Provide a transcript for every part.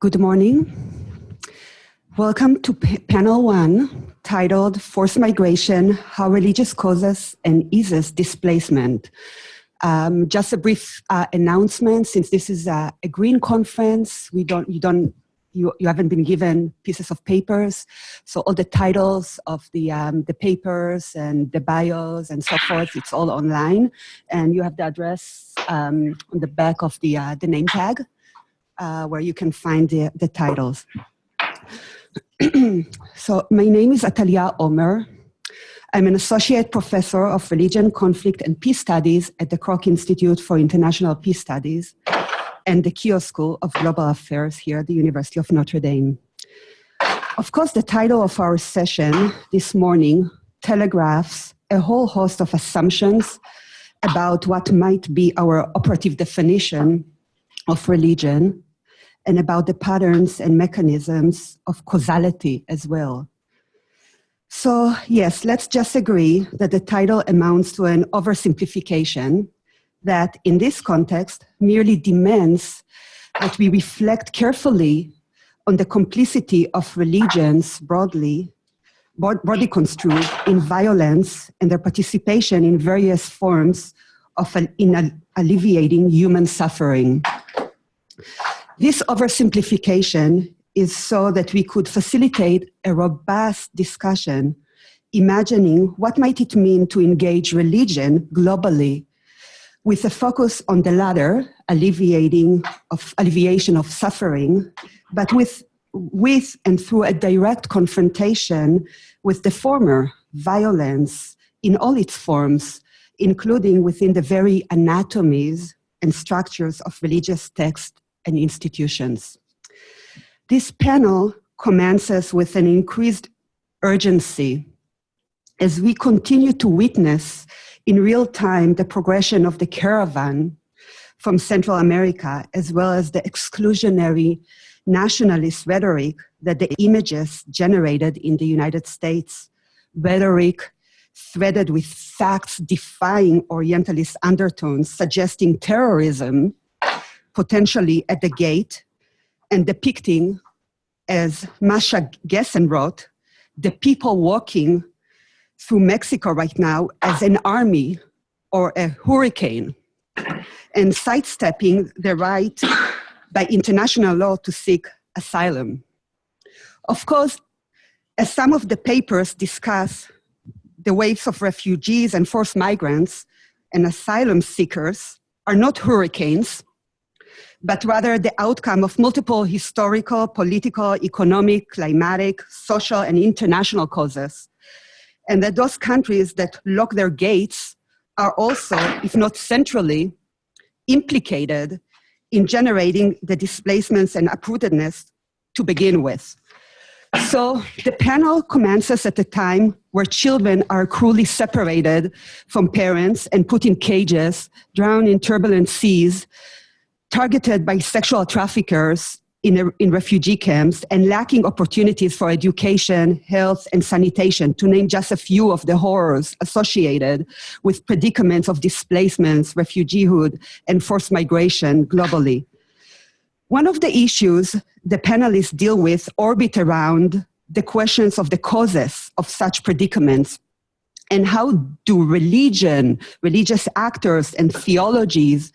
Good morning. Welcome to panel 1, titled Forced Migration, How Religious Causes and Eases Displacement. Just a brief announcement, since this is a green conference, you haven't been given pieces of papers, so all the titles of the papers and the bios and so forth, it's all online, and you have the address on the back of the name tag, where you can find the titles. So my name is Atalia Omer. I'm an associate professor of religion, conflict, and peace studies at the Kroc Institute for International Peace Studies and the Keough School of Global Affairs here at the University of Notre Dame. Of course, the title of our session this morning telegraphs a whole host of assumptions about what might be our operative definition of religion, and about the patterns and mechanisms of causality as well. So yes, let's just agree that the title amounts to an oversimplification that in this context merely demands that we reflect carefully on the complicity of religions broadly construed in violence and their participation in various forms of alleviating human suffering. This oversimplification is so that we could facilitate a robust discussion, imagining what might it mean to engage religion globally with a focus on the latter, alleviation of suffering, but with and through a direct confrontation with the former, violence in all its forms, including within the very anatomies and structures of religious texts and institutions. This panel commences with an increased urgency as we continue to witness in real time the progression of the caravan from Central America, as well as the exclusionary nationalist rhetoric that the images generated in the United States, rhetoric threaded with facts defying Orientalist undertones, suggesting terrorism potentially at the gate, and depicting, as Masha Gessen wrote, the people walking through Mexico right now as an army or a hurricane, and sidestepping the right by international law to seek asylum. Of course, as some of the papers discuss, the waves of refugees and forced migrants and asylum seekers are not hurricanes, but rather the outcome of multiple historical, political, economic, climatic, social, and international causes. And that those countries that lock their gates are also, if not centrally, implicated in generating the displacements and uprootedness to begin with. So the panel commences at a time where children are cruelly separated from parents and put in cages, drowned in turbulent seas, targeted by sexual traffickers in refugee camps, and lacking opportunities for education, health, and sanitation, to name just a few of the horrors associated with predicaments of displacements, refugeehood, and forced migration globally. One of the issues the panelists deal with orbit around the questions of the causes of such predicaments, and how do religious actors and theologies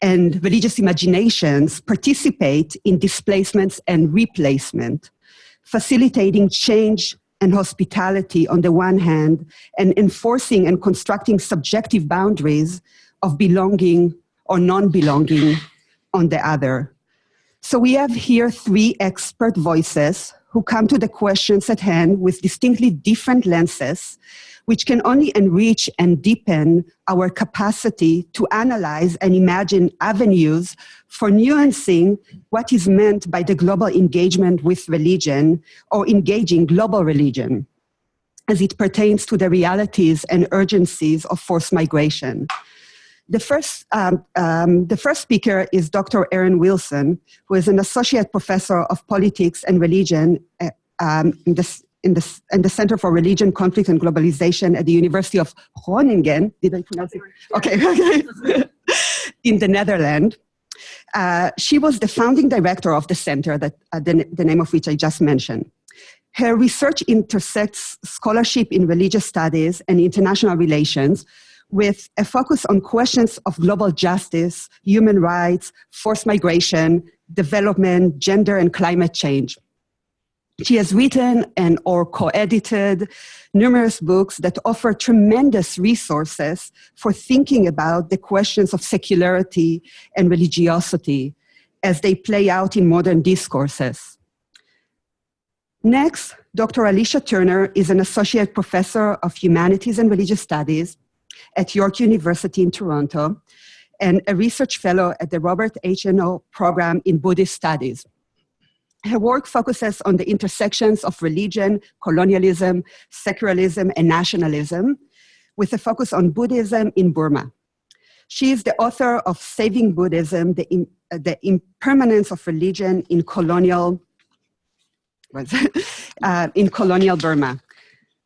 and religious imaginations participate in displacements and replacement, facilitating change and hospitality on the one hand, and enforcing and constructing subjective boundaries of belonging or non-belonging on the other. So we have here 3 expert voices who come to the questions at hand with distinctly different lenses, which can only enrich and deepen our capacity to analyze and imagine avenues for nuancing what is meant by the global engagement with religion, or engaging global religion, as it pertains to the realities and urgencies of forced migration. The first speaker is Dr. Erin Wilson, who is an associate professor of politics and religion in the Center for Religion, Conflict, and Globalization at the University of Groningen. Did I pronounce it? Okay. In the Netherlands. She was the founding director of the center, that the name of which I just mentioned. Her research intersects scholarship in religious studies and international relations with a focus on questions of global justice, human rights, forced migration, development, gender, and climate change. She has written and or co-edited numerous books that offer tremendous resources for thinking about the questions of secularity and religiosity as they play out in modern discourses. Next, Dr. Alicia Turner is an associate professor of humanities and religious studies at York University in Toronto and a research fellow at the Robert H. Eno program in Buddhist studies. Her work focuses on the intersections of religion, colonialism, secularism, and nationalism, with a focus on Buddhism in Burma. She is the author of Saving Buddhism, the Impermanence of Religion in Colonial Burma.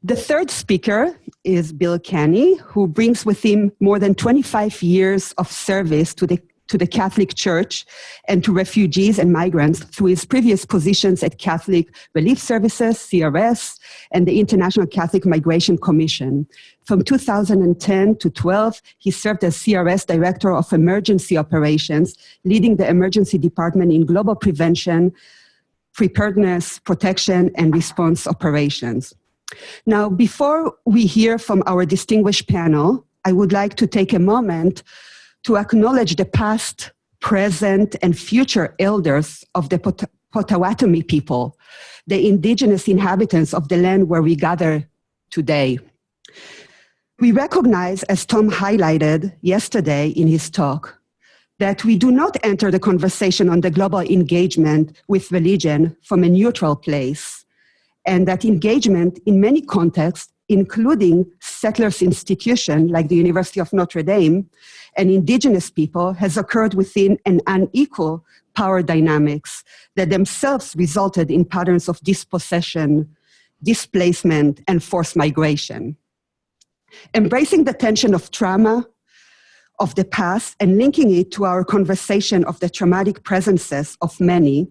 The third speaker is Bill Canny, who brings with him more than 25 years of service to the Catholic Church and to refugees and migrants through his previous positions at Catholic Relief Services, CRS, and the International Catholic Migration Commission. From 2010 to 12, he served as CRS Director of Emergency Operations, leading the emergency department in global prevention, preparedness, protection, and response operations. Now, before we hear from our distinguished panel, I would like to take a moment to acknowledge the past, present, and future elders of the Potawatomi people, the indigenous inhabitants of the land where we gather today. We recognize, as Tom highlighted yesterday in his talk, that we do not enter the conversation on the global engagement with religion from a neutral place, and that engagement in many contexts, including settlers' institutions like the University of Notre Dame and indigenous people, has occurred within an unequal power dynamics that themselves resulted in patterns of dispossession, displacement, and forced migration. Embracing the tension of trauma of the past and linking it to our conversation of the traumatic presences of many,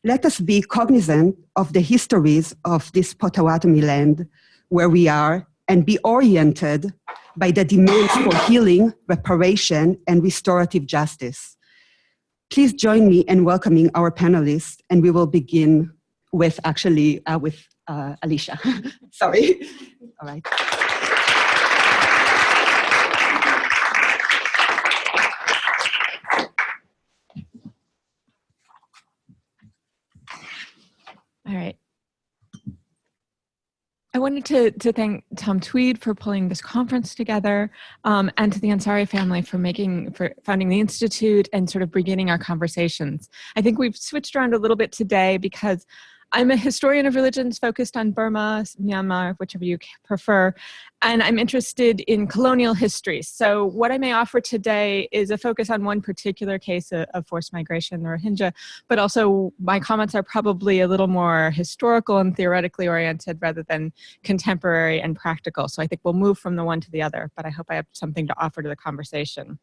let us be cognizant of the histories of this Potawatomi land where we are and be oriented by the demands for healing, reparation, and restorative justice. Please join me in welcoming our panelists, and we will begin with Alicia. Sorry. All right. All right. I wanted to thank Tom Tweed for pulling this conference together, and to the Ansari family for founding the Institute and sort of beginning our conversations. I think we've switched around a little bit today because I'm a historian of religions focused on Burma, Myanmar, whichever you prefer, and I'm interested in colonial history. So what I may offer today is a focus on one particular case of forced migration, the Rohingya, but also my comments are probably a little more historical and theoretically oriented rather than contemporary and practical. So I think we'll move from the one to the other, but I hope I have something to offer to the conversation.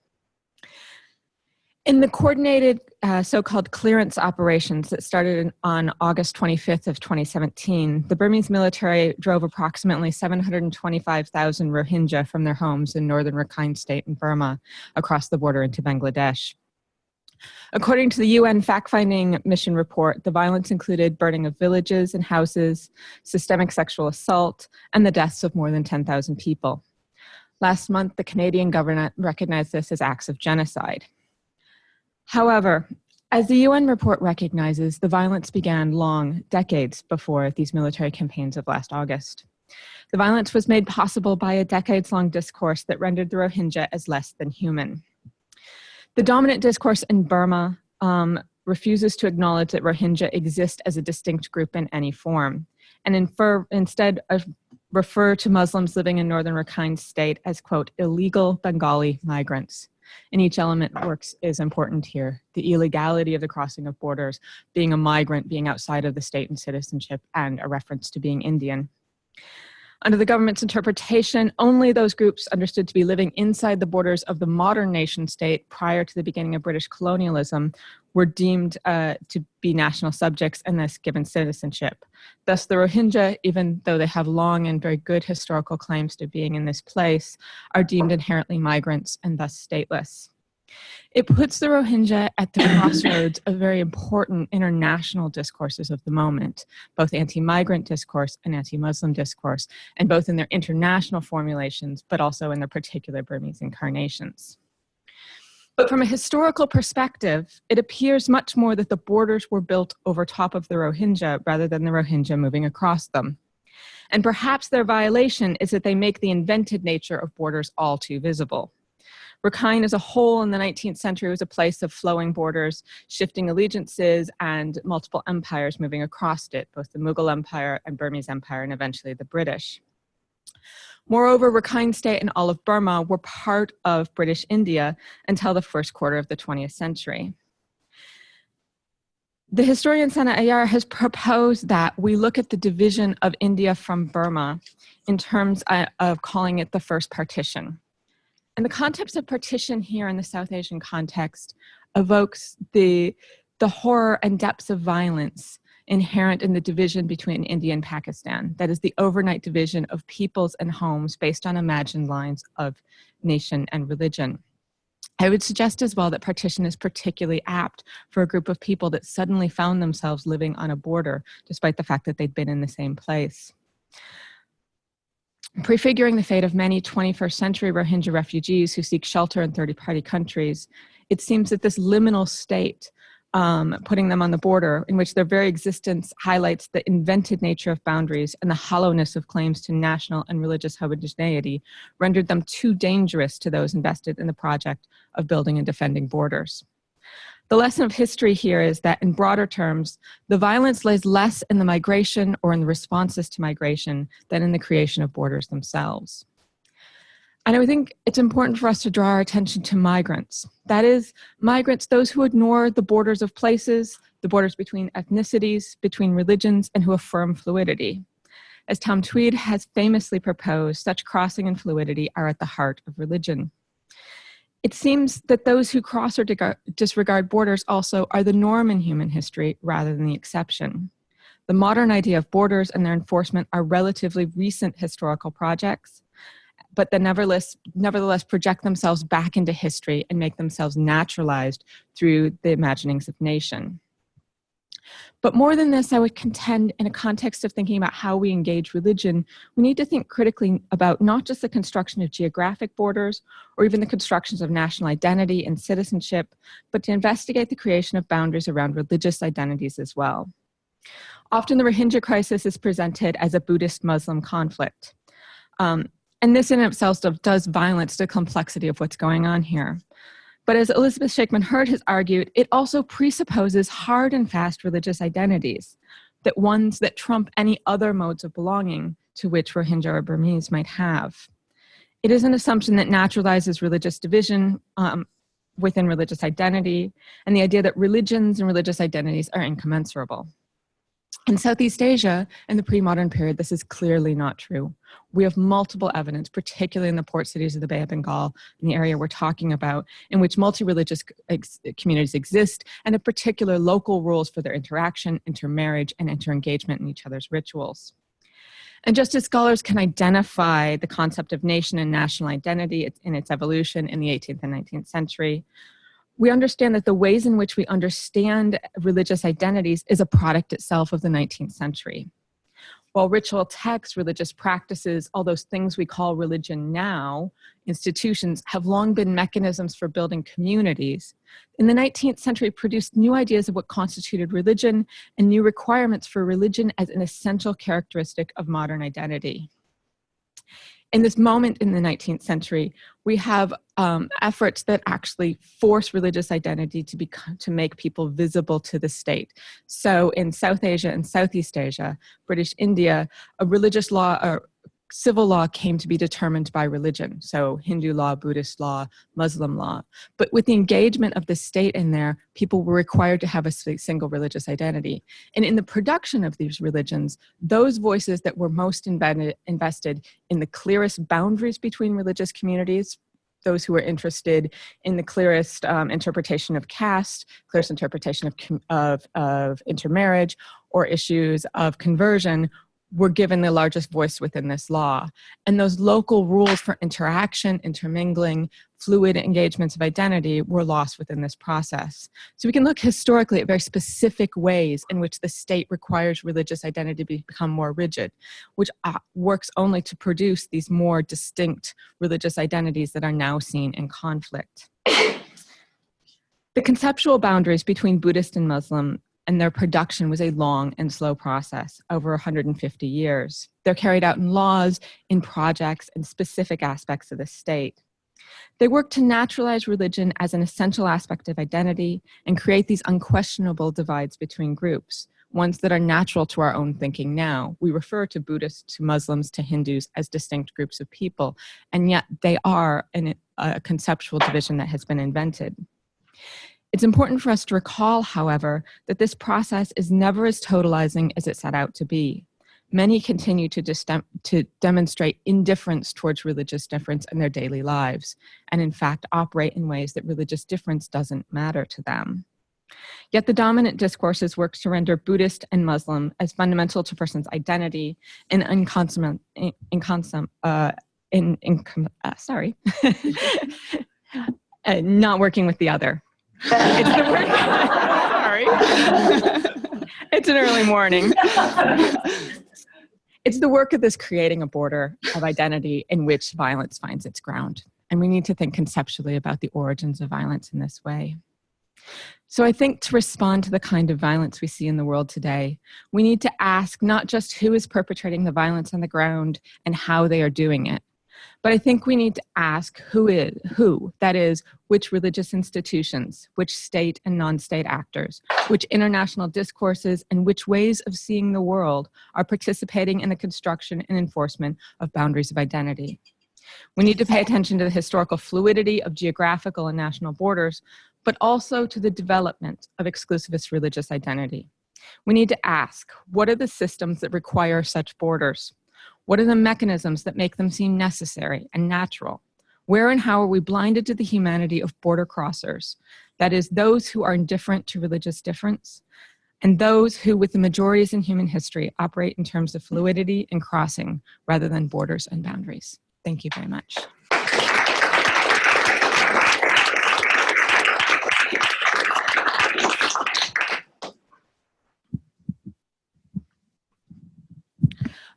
In the coordinated so-called clearance operations that started on August 25th of 2017, the Burmese military drove approximately 725,000 Rohingya from their homes in northern Rakhine State in Burma across the border into Bangladesh. According to the UN fact-finding mission report, the violence included burning of villages and houses, systemic sexual assault, and the deaths of more than 10,000 people. Last month, the Canadian government recognized this as acts of genocide. However, as the UN report recognizes, the violence began decades before these military campaigns of last August. The violence was made possible by a decades-long discourse that rendered the Rohingya as less than human. The dominant discourse in Burma refuses to acknowledge that Rohingya exist as a distinct group in any form, and instead refer to Muslims living in northern Rakhine State as, quote, illegal Bengali migrants. And each element is important here. The illegality of the crossing of borders, being a migrant, being outside of the state and citizenship, and a reference to being Indian. Under the government's interpretation, only those groups understood to be living inside the borders of the modern nation state prior to the beginning of British colonialism were deemed to be national subjects and thus given citizenship. Thus, the Rohingya, even though they have long and very good historical claims to being in this place, are deemed inherently migrants and thus stateless. It puts the Rohingya at the crossroads of very important international discourses of the moment, both anti-migrant discourse and anti-Muslim discourse, and both in their international formulations, but also in their particular Burmese incarnations. But from a historical perspective, it appears much more that the borders were built over top of the Rohingya rather than the Rohingya moving across them. And perhaps their violation is that they make the invented nature of borders all too visible. Rakhine as a whole in the 19th century was a place of flowing borders, shifting allegiances, and multiple empires moving across it, both the Mughal Empire and Burmese Empire, and eventually the British. Moreover, Rakhine State and all of Burma were part of British India until the first quarter of the 20th century. The historian Sana Ayar has proposed that we look at the division of India from Burma in terms of calling it the first partition. And the concept of partition here in the South Asian context evokes the horror and depths of violence inherent in the division between India and Pakistan. That is the overnight division of peoples and homes based on imagined lines of nation and religion. I would suggest as well that partition is particularly apt for a group of people that suddenly found themselves living on a border, despite the fact that they'd been in the same place. Prefiguring the fate of many 21st century Rohingya refugees who seek shelter in third-party countries, it seems that this liminal state, putting them on the border, in which their very existence highlights the invented nature of boundaries and the hollowness of claims to national and religious homogeneity, rendered them too dangerous to those invested in the project of building and defending borders. The lesson of history here is that, in broader terms, the violence lays less in the migration or in the responses to migration than in the creation of borders themselves. And I think it's important for us to draw our attention to migrants. That is, migrants, those who ignore the borders of places, the borders between ethnicities, between religions, and who affirm fluidity. As Tom Tweed has famously proposed, such crossing and fluidity are at the heart of religion. It seems that those who cross or disregard borders also are the norm in human history rather than the exception. The modern idea of borders and their enforcement are relatively recent historical projects, but they nevertheless project themselves back into history and make themselves naturalized through the imaginings of nation. But more than this, I would contend, in a context of thinking about how we engage religion, we need to think critically about not just the construction of geographic borders or even the constructions of national identity and citizenship, but to investigate the creation of boundaries around religious identities as well. Often the Rohingya crisis is presented as a Buddhist-Muslim conflict. And this in itself does violence to the complexity of what's going on here. But as Elizabeth Shakeman Hurd has argued, it also presupposes hard and fast religious identities, that ones that trump any other modes of belonging to which Rohingya or Burmese might have. It is an assumption that naturalizes religious division within religious identity, and the idea that religions and religious identities are incommensurable. In Southeast Asia, in the pre-modern period, this is clearly not true. We have multiple evidence, particularly in the port cities of the Bay of Bengal, in the area we're talking about, in which multi-religious communities exist and have particular local rules for their interaction, intermarriage, and interengagement in each other's rituals. And just as scholars can identify the concept of nation and national identity in its evolution in the 18th and 19th century, we understand that the ways in which we understand religious identities is a product itself of the 19th century. While ritual texts, religious practices, all those things we call religion now, institutions, have long been mechanisms for building communities, in the 19th century produced new ideas of what constituted religion and new requirements for religion as an essential characteristic of modern identity. In this moment in the 19th century, we have efforts that actually force religious identity to make people visible to the state. So in South Asia and Southeast Asia, British India, a religious law civil law came to be determined by religion, so Hindu law, Buddhist law, Muslim law. But with the engagement of the state in there, people were required to have a single religious identity. And in the production of these religions, those voices that were most invested in the clearest boundaries between religious communities, those who were interested in the clearest interpretation of caste, clearest interpretation of intermarriage, or issues of conversion, were given the largest voice within this law. And those local rules for interaction, intermingling, fluid engagements of identity were lost within this process. So we can look historically at very specific ways in which the state requires religious identity to become more rigid, which works only to produce these more distinct religious identities that are now seen in conflict. The conceptual boundaries between Buddhist and Muslim and their production was a long and slow process over 150 years. They're carried out in laws, in projects, and specific aspects of the state. They work to naturalize religion as an essential aspect of identity and create these unquestionable divides between groups, ones that are natural to our own thinking now. We refer to Buddhists, to Muslims, to Hindus as distinct groups of people, and yet they are a conceptual division that has been invented. It's important for us to recall, however, that this process is never as totalizing as it set out to be. Many continue to demonstrate indifference towards religious difference in their daily lives, and in fact operate in ways that religious difference doesn't matter to them. Yet the dominant discourses work to render Buddhist and Muslim as fundamental to a person's identity and not working with the other. It's the work. Sorry. It's an early morning. It's the work of this creating a border of identity in which violence finds its ground. And we need to think conceptually about the origins of violence in this way. So I think to respond to the kind of violence we see in the world today, we need to ask not just who is perpetrating the violence on the ground and how they are doing it, but I think we need to ask who, that is, which religious institutions, which state and non-state actors, which international discourses, and which ways of seeing the world are participating in the construction and enforcement of boundaries of identity. We need to pay attention to the historical fluidity of geographical and national borders, but also to the development of exclusivist religious identity. We need to ask, what are the systems that require such borders? What are the mechanisms that make them seem necessary and natural? Where and how are we blinded to the humanity of border crossers? That is, those who are indifferent to religious difference, and those who, with the majorities in human history, operate in terms of fluidity and crossing rather than borders and boundaries. Thank you very much.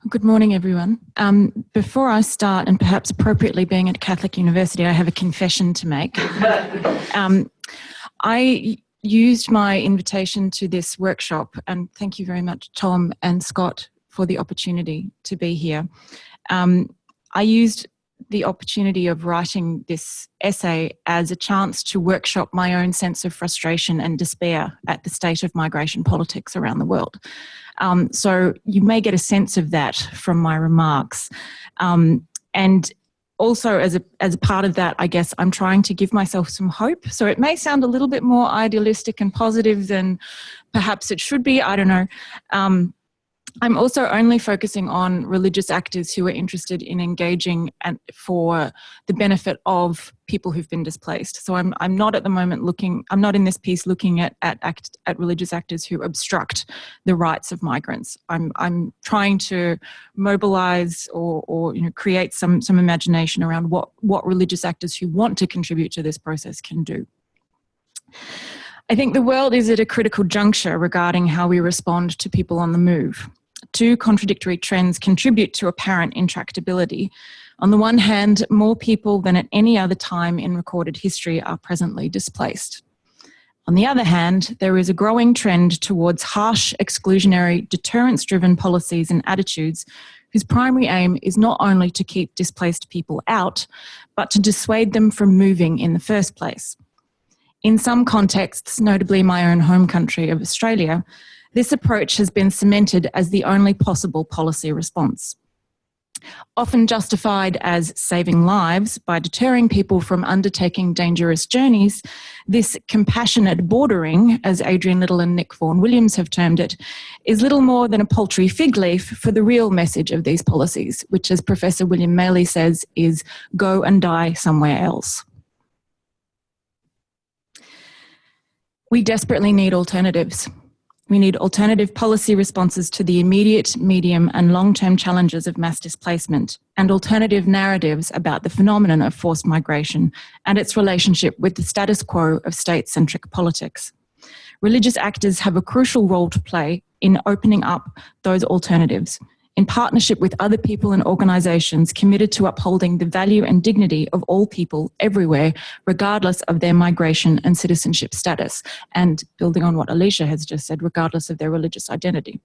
Good morning, everyone. Before I start, and perhaps appropriately being at a Catholic university, I have a confession to make. I used my invitation to this workshop, and thank you very much, Tom and Scott, for the opportunity to be here. I used the opportunity of writing this essay as a chance to workshop my own sense of frustration and despair at the state of migration politics around the world. So you may get a sense of that from my remarks. And also as a part of that, I guess I'm trying to give myself some hope. So it may sound a little bit more idealistic and positive than perhaps it should be, I don't know. I'm also only focusing on religious actors who are interested in engaging and for the benefit of people who've been displaced. So I'm not at the moment I'm not in this piece looking at religious actors who obstruct the rights of migrants. I'm trying to mobilize or create some imagination around what religious actors who want to contribute to this process can do. I think the world is at a critical juncture regarding how we respond to people on the move. Two contradictory trends contribute to apparent intractability. On the one hand, more people than at any other time in recorded history are presently displaced. On the other hand, there is a growing trend towards harsh, exclusionary, deterrence-driven policies and attitudes whose primary aim is not only to keep displaced people out, but to dissuade them from moving in the first place. In some contexts, notably my own home country of Australia, this approach has been cemented as the only possible policy response. Often justified as saving lives by deterring people from undertaking dangerous journeys, this compassionate bordering, as Adrian Little and Nick Vaughan-Williams have termed it, is little more than a paltry fig leaf for the real message of these policies, which, as Professor William Maley says, is go and die somewhere else. We desperately need alternatives. We need alternative policy responses to the immediate, medium and long-term challenges of mass displacement, and alternative narratives about the phenomenon of forced migration and its relationship with the status quo of state-centric politics. Religious actors have a crucial role to play in opening up those alternatives, in partnership with other people and organisations committed to upholding the value and dignity of all people everywhere, regardless of their migration and citizenship status, and building on what Alicia has just said, regardless of their religious identity.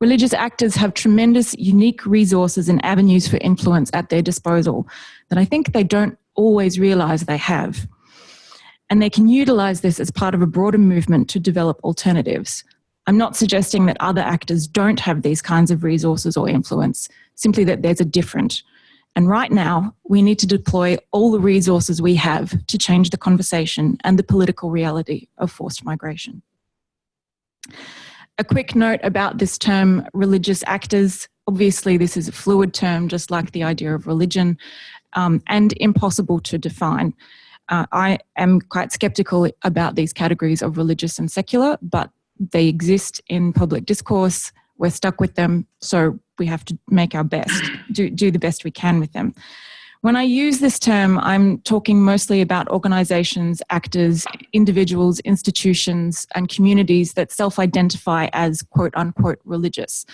Religious actors have tremendous, unique resources and avenues for influence at their disposal that I think they don't always realise they have. And they can utilise this as part of a broader movement to develop alternatives. I'm not suggesting that other actors don't have these kinds of resources or influence, simply that there's a different. And right now, we need to deploy all the resources we have to change the conversation and the political reality of forced migration. A quick note about this term, religious actors. Obviously, this is a fluid term, just like the idea of religion, and impossible to define. I am quite sceptical about these categories of religious and secular, but they exist in public discourse. We're stuck with them, so we have to make our best, do the best we can with them. When I use this term, I'm talking mostly about organisations, actors, individuals, institutions, and communities that self-identify as quote-unquote religious,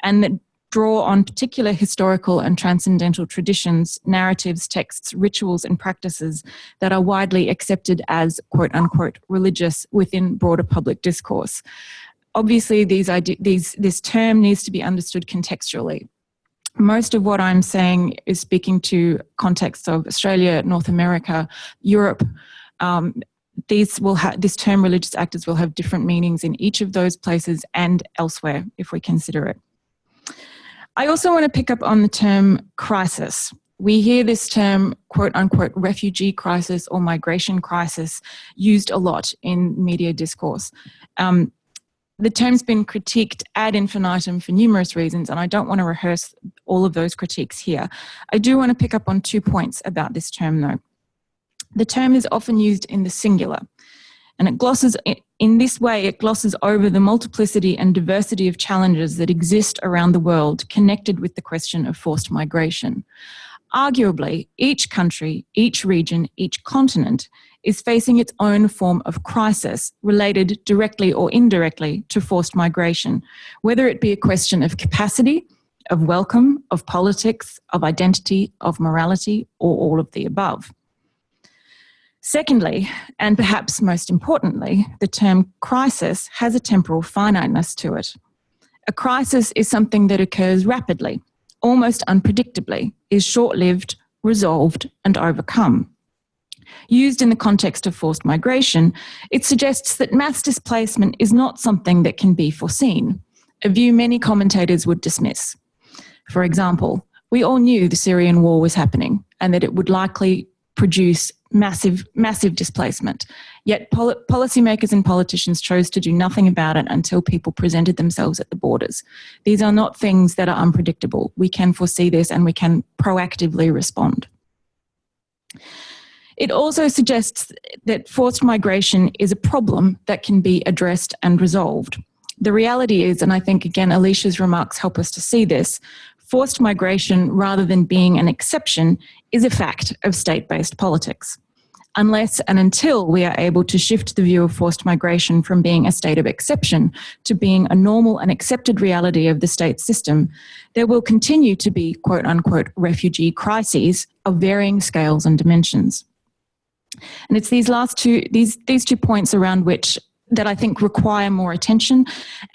and that draw on particular historical and transcendental traditions, narratives, texts, rituals, and practices that are widely accepted as quote-unquote religious within broader public discourse. Obviously, this term needs to be understood contextually. Most of what I'm saying is speaking to contexts of Australia, North America, Europe. This term religious actors will have different meanings in each of those places and elsewhere if we consider it. I also want to pick up on the term crisis. We hear this term, quote-unquote, refugee crisis or migration crisis used a lot in media discourse. The term's been critiqued ad infinitum for numerous reasons, and I don't want to rehearse all of those critiques here. I do want to pick up on 2 points about this term, though. The term is often used in the singular, and it glosses over the multiplicity and diversity of challenges that exist around the world connected with the question of forced migration. Arguably, each country, each region, each continent is facing its own form of crisis related directly or indirectly to forced migration, whether it be a question of capacity, of welcome, of politics, of identity, of morality, or all of the above. Secondly, and perhaps most importantly, the term crisis has a temporal finiteness to it. A crisis is something that occurs rapidly, almost unpredictably, is short-lived, resolved, and overcome. Used in the context of forced migration, it suggests that mass displacement is not something that can be foreseen, a view many commentators would dismiss. For example, we all knew the Syrian war was happening and that it would likely produce massive displacement. Yet policymakers and politicians chose to do nothing about it until people presented themselves at the borders. These are not things that are unpredictable. We can foresee this and we can proactively respond. It also suggests that forced migration is a problem that can be addressed and resolved. The reality is, and I think again Alicia's remarks help us to see this, forced migration, rather than being an exception, is a fact of state-based politics. Unless and until we are able to shift the view of forced migration from being a state of exception to being a normal and accepted reality of the state system, there will continue to be quote-unquote refugee crises of varying scales and dimensions. And it's these two points around which that I think require more attention,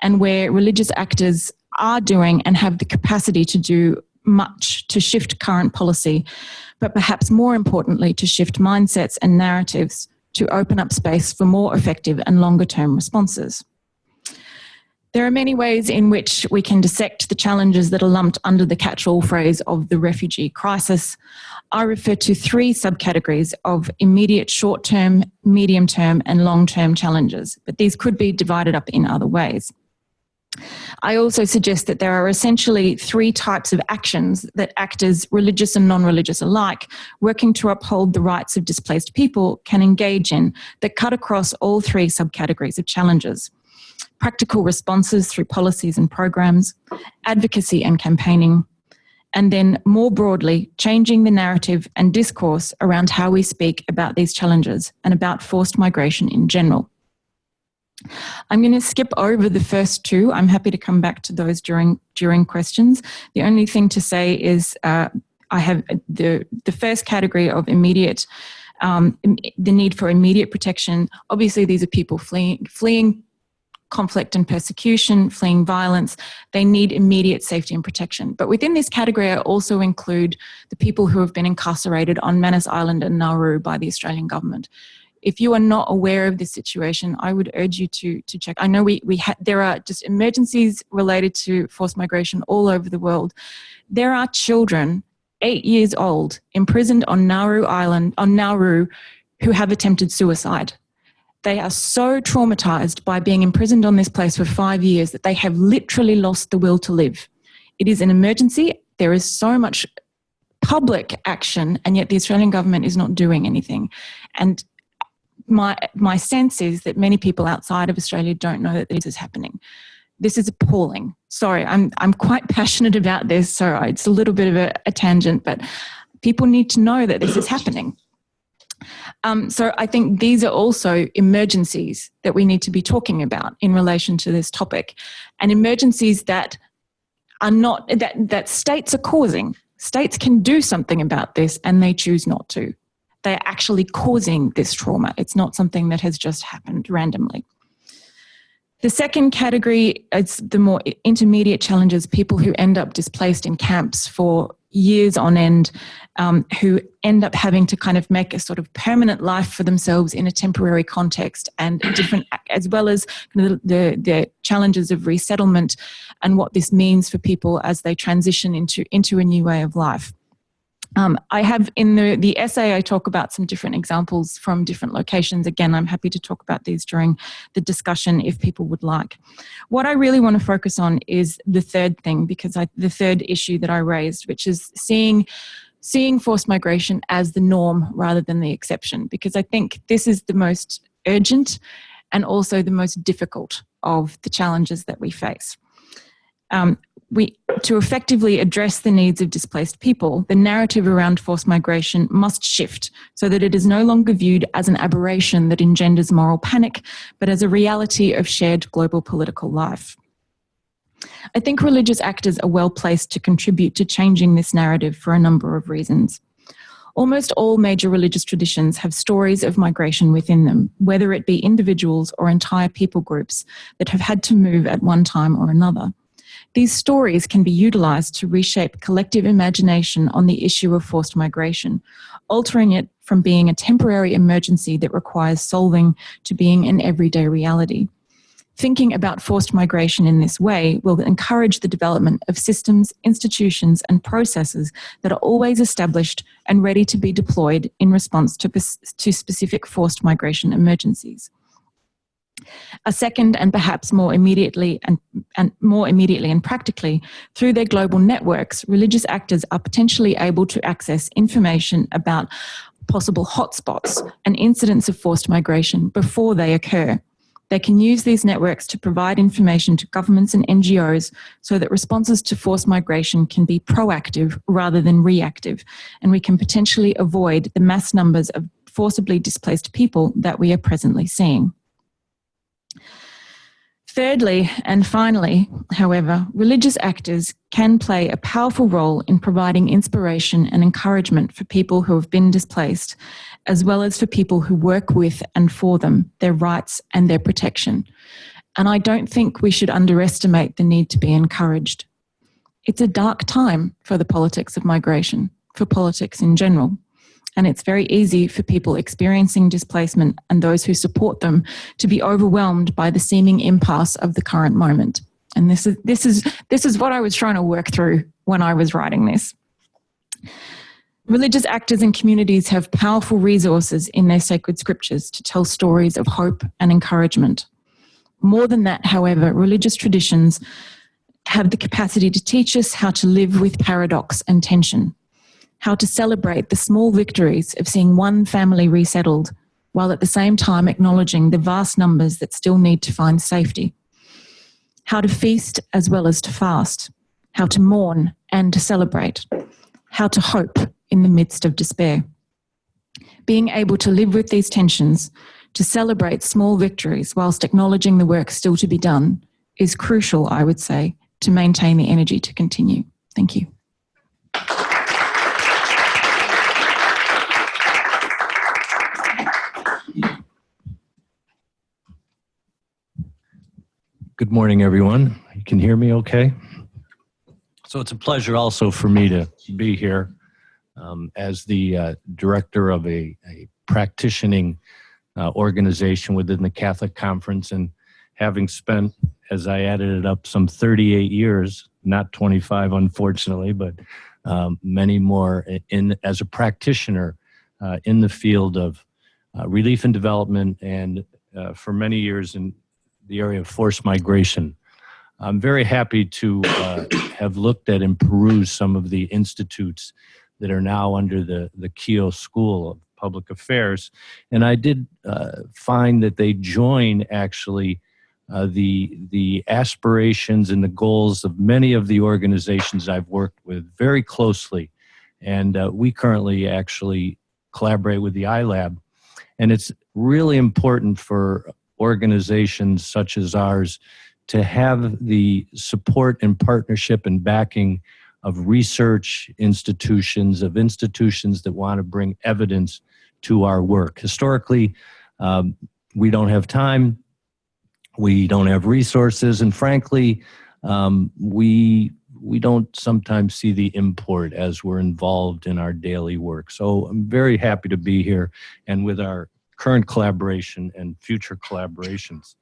and where religious actors are doing and have the capacity to do much to shift current policy, but perhaps more importantly, to shift mindsets and narratives to open up space for more effective and longer term responses. There are many ways in which we can dissect the challenges that are lumped under the catch-all phrase of the refugee crisis. I refer to 3 subcategories of immediate short-term, medium-term and long-term challenges, but these could be divided up in other ways. I also suggest that there are essentially 3 types of actions that actors, religious and non-religious alike, working to uphold the rights of displaced people can engage in that cut across all 3 subcategories of challenges. Practical responses through policies and programs, advocacy and campaigning, and then more broadly, changing the narrative and discourse around how we speak about these challenges and about forced migration in general. I'm going to skip over the first 2. I'm happy to come back to those during questions. The only thing to say is I have the first category of immediate, the need for immediate protection. Obviously, these are people fleeing conflict and persecution, fleeing violence. They need immediate safety and protection. But within this category, I also include the people who have been incarcerated on Manus Island and Nauru by the Australian government. If you are not aware of this situation, I would urge you to check. I know there are just emergencies related to forced migration all over the world. There are children 8 years old imprisoned on Nauru Island, on Nauru, who have attempted suicide. They are so traumatized by being imprisoned on this place for 5 years that they have literally lost the will to live. It is an emergency. There is so much public action, and yet the Australian government is not doing anything. And my sense is that many people outside of Australia don't know that this is happening. This is appalling. Sorry, I'm quite passionate about this, so it's a little bit of a tangent, but people need to know that this is happening. So I think these are also emergencies that we need to be talking about in relation to this topic, and emergencies that are not, that states are causing. States can do something about this and they choose not to. They are actually causing this trauma. It's not something that has just happened randomly. The second category is the more intermediate challenges, people who end up displaced in camps for years on end, who end up having to kind of make a sort of permanent life for themselves in a temporary context, and different, as well as the challenges of resettlement and what this means for people as they transition into a new way of life. I have in the essay, I talk about some different examples from different locations. Again, I'm happy to talk about these during the discussion if people would like. What I really want to focus on is the third thing, because the third issue that I raised, which is seeing forced migration as the norm rather than the exception, because I think this is the most urgent and also the most difficult of the challenges that we face. To effectively address the needs of displaced people, the narrative around forced migration must shift so that it is no longer viewed as an aberration that engenders moral panic, but as a reality of shared global political life. I think religious actors are well placed to contribute to changing this narrative for a number of reasons. Almost all major religious traditions have stories of migration within them, whether it be individuals or entire people groups that have had to move at one time or another. These stories can be utilised to reshape collective imagination on the issue of forced migration, altering it from being a temporary emergency that requires solving to being an everyday reality. Thinking about forced migration in this way will encourage the development of systems, institutions, and processes that are always established and ready to be deployed in response to specific forced migration emergencies. A second, and perhaps more immediately and practically, through their global networks, religious actors are potentially able to access information about possible hotspots and incidents of forced migration before they occur. They can use these networks to provide information to governments and NGOs so that responses to forced migration can be proactive rather than reactive, and we can potentially avoid the mass numbers of forcibly displaced people that we are presently seeing. Thirdly, and finally, however, religious actors can play a powerful role in providing inspiration and encouragement for people who have been displaced, as well as for people who work with and for them, their rights and their protection. And I don't think we should underestimate the need to be encouraged. It's a dark time for the politics of migration, for politics in general. And it's very easy for people experiencing displacement and those who support them to be overwhelmed by the seeming impasse of the current moment. And this is what I was trying to work through when I was writing this. Religious actors and communities have powerful resources in their sacred scriptures to tell stories of hope and encouragement. More than that, however, religious traditions have the capacity to teach us how to live with paradox and tension, how to celebrate the small victories of seeing one family resettled, while at the same time acknowledging the vast numbers that still need to find safety, how to feast as well as to fast, how to mourn and to celebrate, how to hope in the midst of despair. Being able to live with these tensions, to celebrate small victories whilst acknowledging the work still to be done, is crucial, I would say, to maintain the energy to continue. Thank you. Good morning, everyone. You can hear me okay? So it's a pleasure also for me to be here as the director of a practicing organization within the Catholic Conference, and having spent, as I added it up, some 38 years, not 25 unfortunately, but many more as a practitioner in the field of relief and development, and for many years in the area of forced migration. I'm very happy to have looked at and perused some of the institutes that are now under the Keough School of Public Affairs, and I did find that they join actually the aspirations and the goals of many of the organizations I've worked with very closely, and we currently actually collaborate with the iLab, and it's really important for organizations such as ours to have the support and partnership and backing of research institutions, of institutions that want to bring evidence to our work. Historically, we don't have time, we don't have resources, and frankly, we don't sometimes see the import as we're involved in our daily work. So I'm very happy to be here, and with our current collaboration and future collaborations.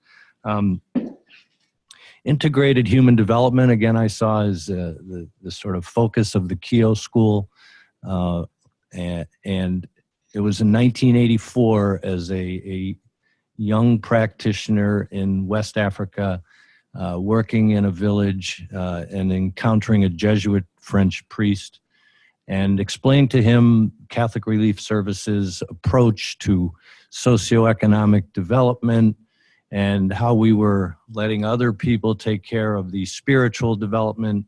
Integrated human development, again, I saw as the sort of focus of the Keough School, and it was in 1984 as a young practitioner in West Africa, working in a village and encountering a Jesuit French priest, and explained to him Catholic Relief Services' approach to socioeconomic development and how we were letting other people take care of the spiritual development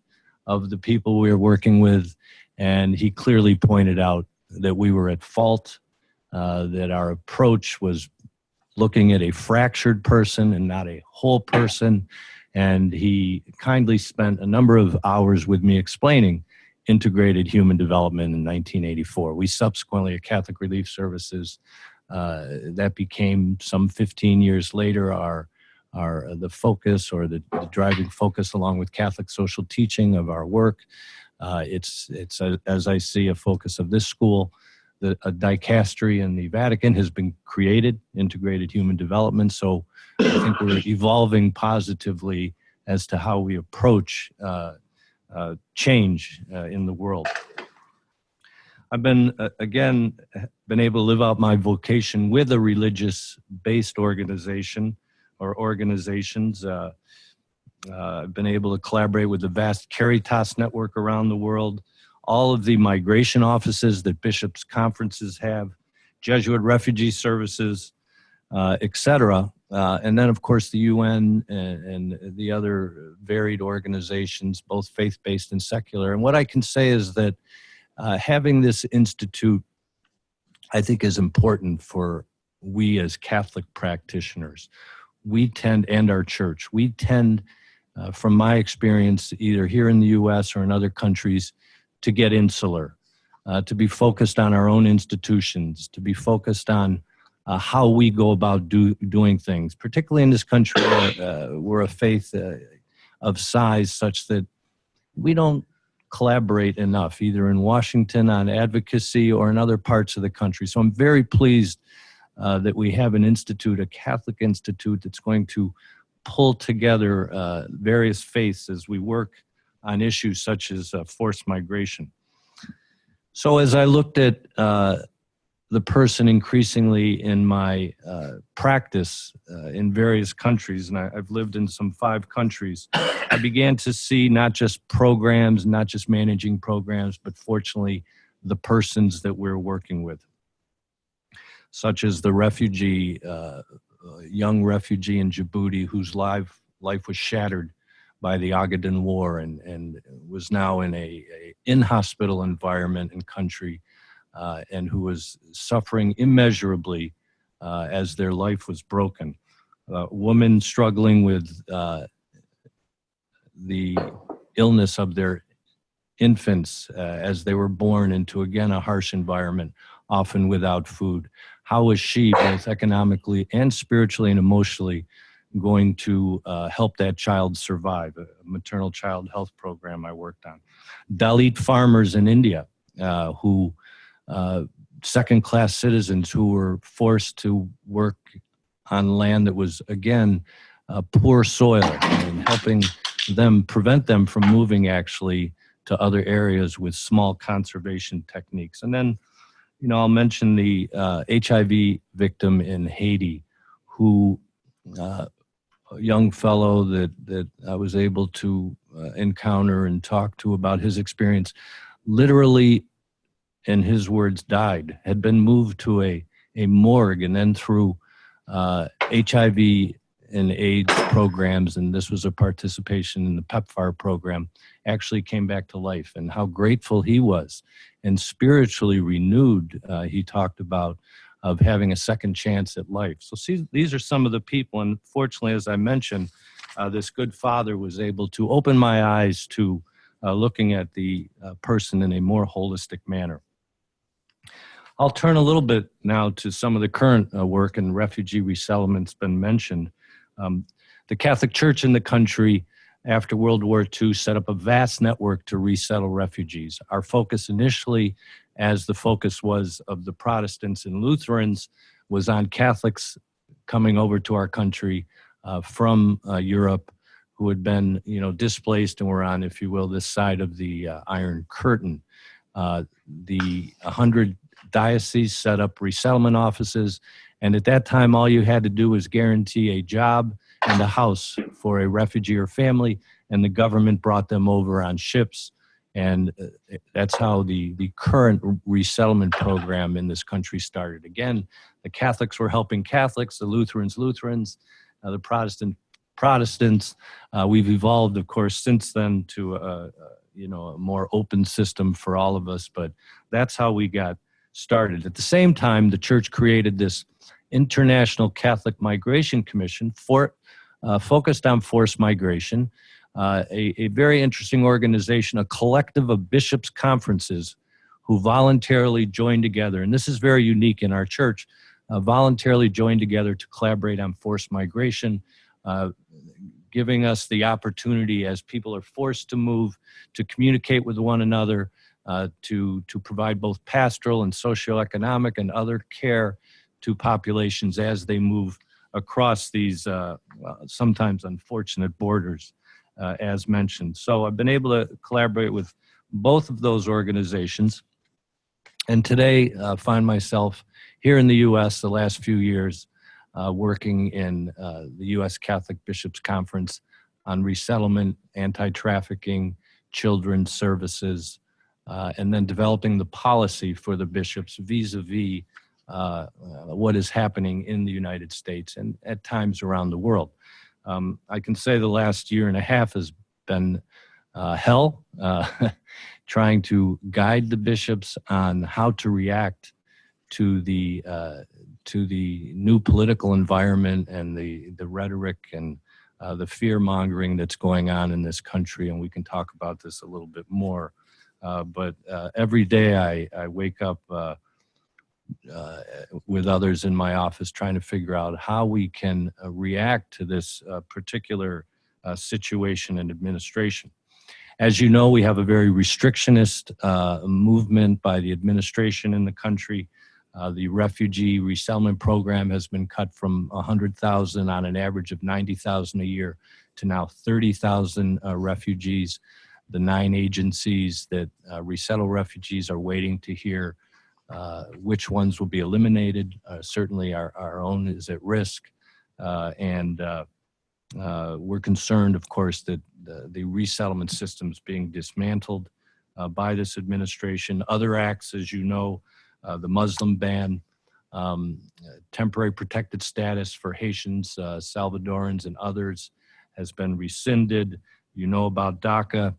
of the people we were working with. And he clearly pointed out that we were at fault, that our approach was looking at a fractured person and not a whole person. And he kindly spent a number of hours with me explaining integrated human development in 1984. We subsequently at Catholic Relief Services, that became some 15 years later the focus, or the driving focus, along with Catholic social teaching of our work. It's as I see, a focus of this school. A dicastery in the Vatican has been created, integrated human development. So I think we're evolving positively as to how we approach change in the world. I've been, again, been able to live out my vocation with a religious-based organization or organizations. I've been able to collaborate with the vast Caritas network around the world, all of the migration offices that bishops' conferences have, Jesuit refugee services, et cetera. And then, of course, the UN and the other varied organizations, both faith-based and secular. And what I can say is that having this institute, I think, is important for we as Catholic practitioners. We tend, and our church, we tend, from my experience, either here in the US or in other countries, to get insular, to be focused on our own institutions, to be focused on how we go about doing things, particularly in this country where we're a faith of size such that we don't collaborate enough, either in Washington on advocacy or in other parts of the country. So I'm very pleased that we have an institute, a Catholic institute, that's going to pull together various faiths as we work on issues such as forced migration. So as I looked at the person increasingly in my practice in various countries, and I've lived in some 5 countries, I began to see not just programs, not just managing programs, but fortunately the persons that we're working with, such as the refugee, young refugee in Djibouti whose life was shattered by the Ogaden War and was now in a in-hospital environment and country, and who was suffering immeasurably as their life was broken. Women struggling with the illness of their infants as they were born into, again, a harsh environment, often without food. How was she, both economically and spiritually and emotionally, going to help that child survive? A maternal child health program I worked on. Dalit farmers in India who second-class citizens who were forced to work on land that was, again, poor soil, and helping them, prevent them from moving actually to other areas with small conservation techniques. And then, I'll mention the HIV victim in Haiti, who, a young fellow that I was able to encounter and talk to about his experience, literally, in his words, died, had been moved to a morgue, and then through HIV and AIDS programs, and this was a participation in the PEPFAR program, actually came back to life, and how grateful he was and spiritually renewed, he talked about, of having a second chance at life. So see, these are some of the people, and fortunately, as I mentioned, this good father was able to open my eyes to looking at the person in a more holistic manner. I'll turn a little bit now to some of the current work, and refugee resettlement's been mentioned. The Catholic Church in the country after World War II set up a vast network to resettle refugees. Our focus initially, as the focus was of the Protestants and Lutherans, was on Catholics coming over to our country from Europe who had been, displaced and were on, if you will, this side of the Iron Curtain. The 100 dioceses set up resettlement offices, and at that time, all you had to do was guarantee a job and a house for a refugee or family, and the government brought them over on ships. And that's how the current resettlement program in this country started. Again, the Catholics were helping Catholics, the Lutherans, the Protestants. We've evolved, of course, since then to a more open system for all of us, but that's how we got started. At the same time, the church created this International Catholic Migration Commission focused on forced migration, a very interesting organization, a collective of bishops' conferences who voluntarily joined together, and this is very unique in our church, voluntarily joined together to collaborate on forced migration, giving us the opportunity as people are forced to move, to communicate with one another, to provide both pastoral and socioeconomic and other care to populations as they move across these sometimes unfortunate borders, as mentioned. So I've been able to collaborate with both of those organizations, and today find myself here in the U.S. the last few years working in the U.S. Catholic Bishops' Conference on resettlement, anti-trafficking, children's services, and then developing the policy for the bishops vis-a-vis what is happening in the United States and at times around the world. I can say the last year and a half has been hell, trying to guide the bishops on how to react to the new political environment and the rhetoric and the fear-mongering that's going on in this country, and we can talk about this a little bit more. But every day I wake up with others in my office trying to figure out how we can react to this particular situation and administration. As you know, we have a very restrictionist movement by the administration in the country. The refugee resettlement program has been cut from 100,000 on an average of 90,000 a year to now 30,000 refugees. The 9 agencies that resettle refugees are waiting to hear which ones will be eliminated. Certainly our own is at risk. And we're concerned, of course, that the resettlement system is being dismantled by this administration. Other acts, as you know, the Muslim ban, temporary protected status for Haitians, Salvadorans, and others has been rescinded. You know about DACA.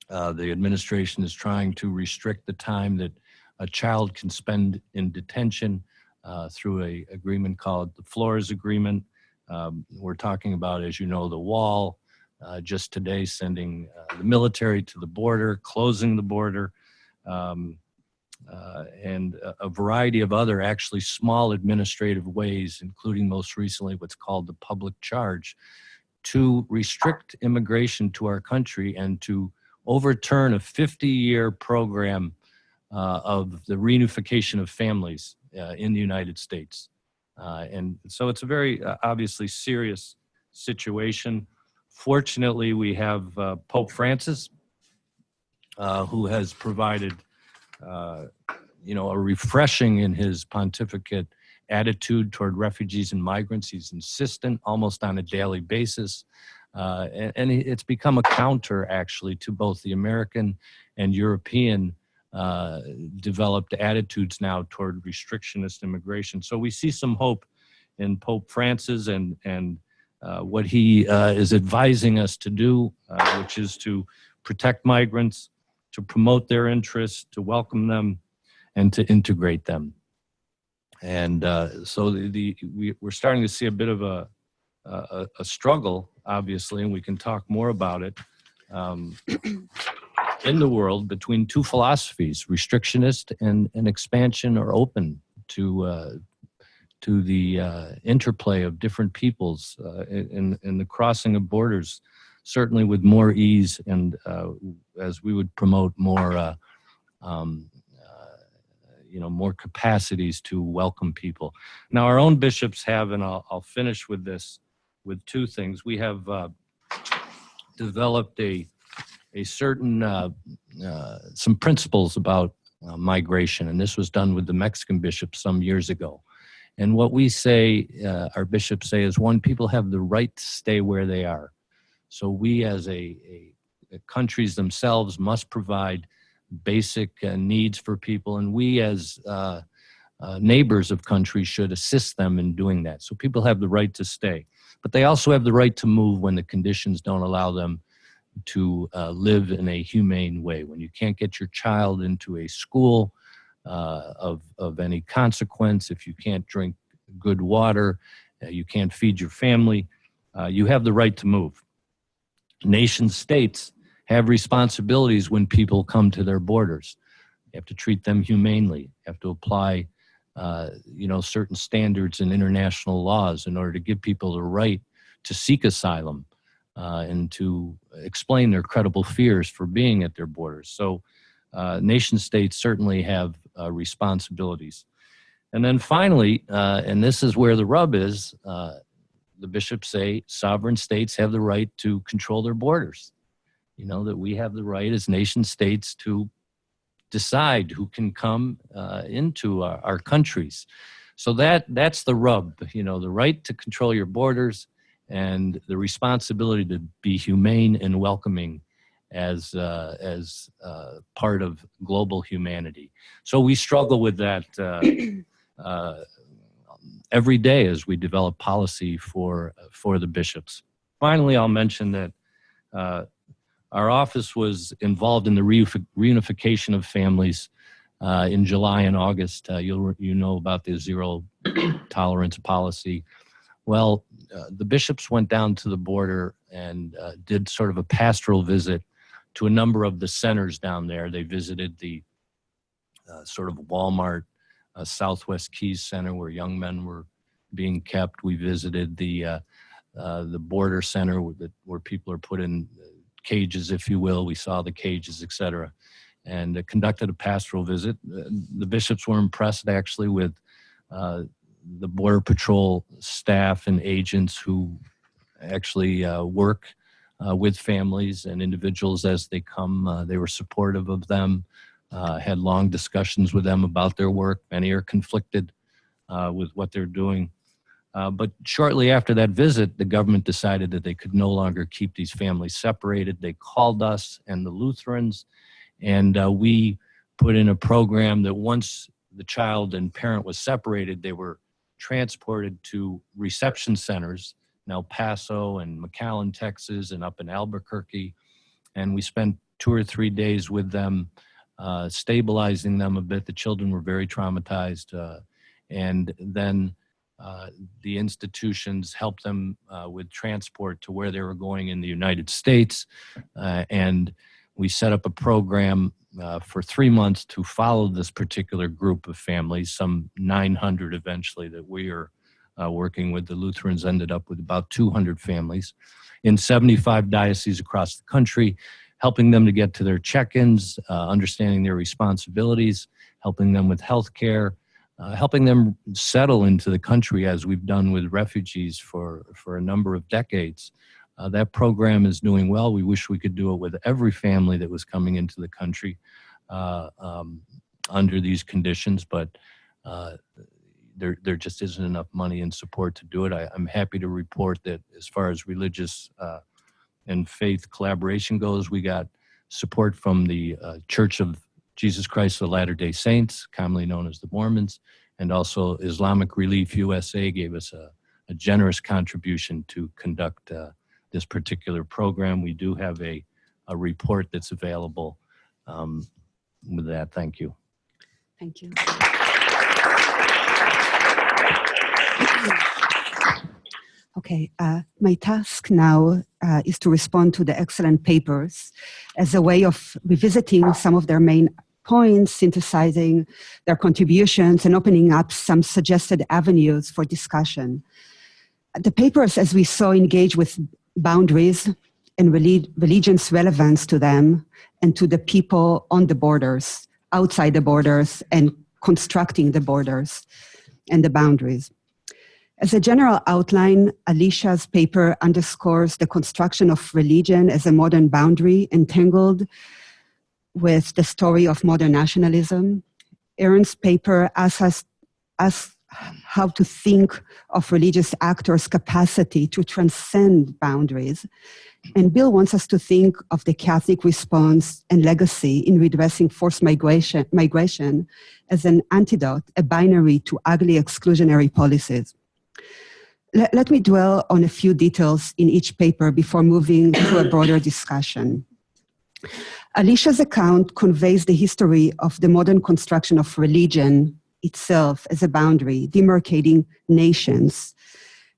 The administration is trying to restrict the time that a child can spend in detention through an agreement called the Flores Agreement. We're talking about, as you know, the wall, just today sending the military to the border, closing the border, and a variety of other actually small administrative ways, including most recently what's called the public charge, to restrict immigration to our country and to overturn a 50-year program of the reunification of families in the United States. And so it's a very obviously serious situation. Fortunately, we have Pope Francis, who has provided a refreshing in his pontificate attitude toward refugees and migrants. He's insistent almost on a daily basis. And it's become a counter, actually, to both the American and European developed attitudes now toward restrictionist immigration. So we see some hope in Pope Francis and what he is advising us to do, which is to protect migrants, to promote their interests, to welcome them, and to integrate them. And so we're starting to see a bit of a struggle, obviously, and we can talk more about it, in the world between two philosophies, restrictionist and expansion, or open to the interplay of different peoples in the crossing of borders, certainly with more ease and as we would promote more more capacities to welcome people. Now, our own bishops have, and I'll finish with this, with two things. We have developed a certain, some principles about migration, and this was done with the Mexican bishops some years ago. And what we say, our bishops say, is one, people have the right to stay where they are. So we as countries themselves must provide basic needs for people, and we as neighbors of countries should assist them in doing that. So people have the right to stay, but they also have the right to move when the conditions don't allow them to live in a humane way. When you can't get your child into a school of any consequence, if you can't drink good water, you can't feed your family, you have the right to move. Nation states have responsibilities when people come to their borders. You have to treat them humanely. You have to apply, certain standards and international laws in order to give people the right to seek asylum and to explain their credible fears for being at their borders. So nation states certainly have responsibilities. And then finally, and this is where the rub is, the bishops say sovereign states have the right to control their borders. That we have the right as nation states to decide who can come into our countries. So that's the rub, the right to control your borders and the responsibility to be humane and welcoming as part of global humanity. So we struggle with that every day as we develop policy for the bishops. Finally, I'll mention that our office was involved in the reunification of families in July and August. You know about the zero tolerance policy. Well, the bishops went down to the border and did sort of a pastoral visit to a number of the centers down there. They visited the sort of Walmart Southwest Keys Center where young men were being kept. We visited the border center where people are put in cages, if you will. We saw the cages, etc., and conducted a pastoral visit. The bishops were impressed, actually, with the Border Patrol staff and agents who actually work with families and individuals as they come. They were supportive of them, had long discussions with them about their work. Many are conflicted with what they're doing. But shortly after that visit, the government decided that they could no longer keep these families separated. They called us and the Lutherans, and we put in a program that once the child and parent was separated, they were transported to reception centers in El Paso and McAllen, Texas, and up in Albuquerque. And we spent 2 or 3 days with them, stabilizing them a bit. The children were very traumatized. And then the institutions helped them with transport to where they were going in the United States. And we set up a program for 3 months to follow this particular group of families, some 900 eventually that we are working with. The Lutherans ended up with about 200 families in 75 dioceses across the country, helping them to get to their check-ins, understanding their responsibilities, helping them with health care, helping them settle into the country as we've done with refugees for a number of decades. That program is doing well. We wish we could do it with every family that was coming into the country under these conditions, but there just isn't enough money and support to do it. I'm happy to report that as far as religious and faith collaboration goes, we got support from the Church of Jesus Christ of Latter-day Saints, commonly known as the Mormons, and also Islamic Relief USA gave us a generous contribution to conduct this particular program. We do have a report that's available with that. Thank you. Thank you. Okay, my task now is to respond to the excellent papers as a way of revisiting some of their main points, synthesizing their contributions, and opening up some suggested avenues for discussion. The papers, as we saw, engage with boundaries and religion's relevance to them and to the people on the borders, outside the borders, and constructing the borders and the boundaries. As a general outline, Alicia's paper underscores the construction of religion as a modern boundary entangled with the story of modern nationalism. Erin's paper asks us how to think of religious actors' capacity to transcend boundaries. And Bill wants us to think of the Catholic response and legacy in redressing forced migration as an antidote, a binary to ugly exclusionary policies. Let me dwell on a few details in each paper before moving to a broader discussion. Alicia's account conveys the history of the modern construction of religion itself as a boundary, demarcating nations,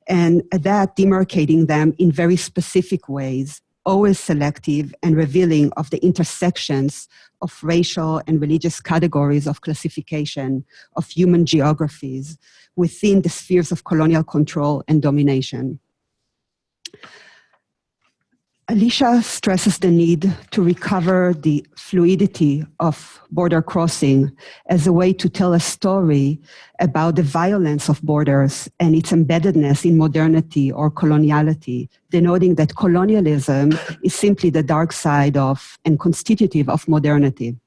and that demarcating them in very specific ways, always selective and revealing of the intersections of racial and religious categories of classification of human geographies within the spheres of colonial control and domination. Alicia stresses the need to recover the fluidity of border crossing as a way to tell a story about the violence of borders and its embeddedness in modernity or coloniality, denoting that colonialism is simply the dark side of and constitutive of modernity.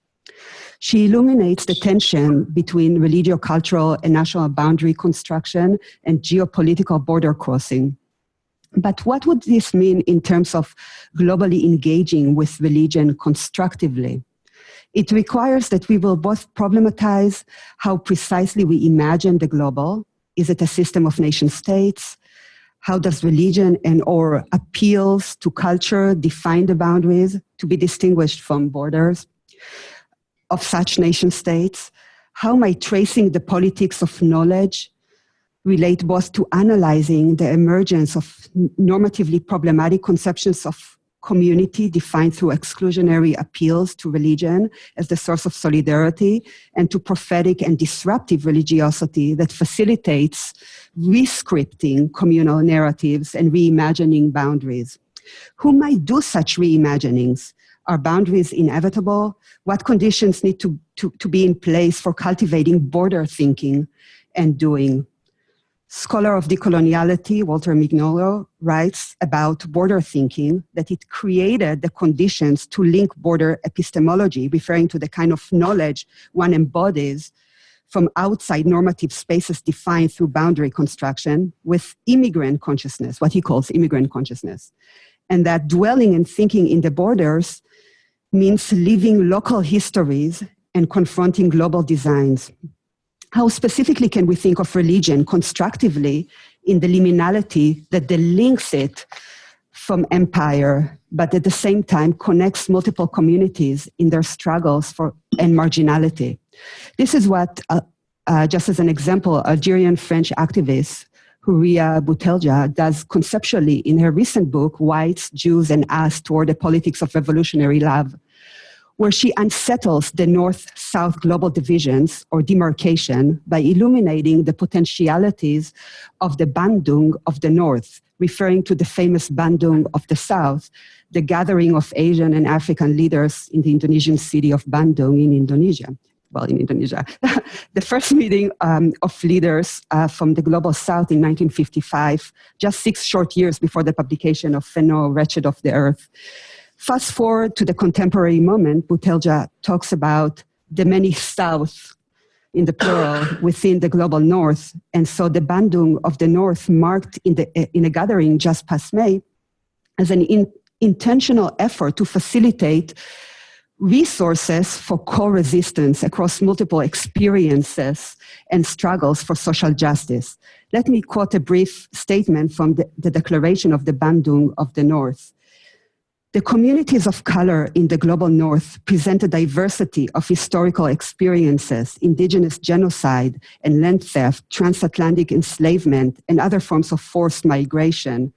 She illuminates the tension between religio-cultural and national boundary construction and geopolitical border crossing. But what would this mean in terms of globally engaging with religion constructively? It requires that we will both problematize how precisely we imagine the global. Is it a system of nation states? How does religion and or appeals to culture define the boundaries to be distinguished from borders of such nation states? How might tracing the politics of knowledge relate both to analyzing the emergence of normatively problematic conceptions of community defined through exclusionary appeals to religion as the source of solidarity, and to prophetic and disruptive religiosity that facilitates rescripting communal narratives and reimagining boundaries. Who might do such reimaginings? Are boundaries inevitable? What conditions need to be in place for cultivating border thinking and doing? Scholar of decoloniality, Walter Mignolo, writes about border thinking that it created the conditions to link border epistemology, referring to the kind of knowledge one embodies from outside normative spaces defined through boundary construction, with immigrant consciousness, what he calls immigrant consciousness. And that dwelling and thinking in the borders means living local histories and confronting global designs. How specifically can we think of religion constructively in the liminality that delinks it from empire, but at the same time connects multiple communities in their struggles and marginality? This is what, just as an example, Algerian French activist Houria Boutelja does conceptually in her recent book, Whites, Jews, and Us Toward the Politics of Revolutionary Love, where she unsettles the North-South global divisions or demarcation by illuminating the potentialities of the Bandung of the North, referring to the famous Bandung of the South, the gathering of Asian and African leaders in the Indonesian city of Bandung in Indonesia. Well, in Indonesia. The first meeting of leaders from the Global South in 1955, just 6 short years before the publication of Fanon, Wretched of the Earth. Fast forward to the contemporary moment, Boutelja talks about the many Souths in the plural within the global North. And so the Bandung of the North marked in a gathering just past May as an intentional effort to facilitate resources for co-resistance across multiple experiences and struggles for social justice. Let me quote a brief statement from the Declaration of the Bandung of the North. The communities of color in the global North present a diversity of historical experiences, indigenous genocide and land theft, transatlantic enslavement, and other forms of forced migration,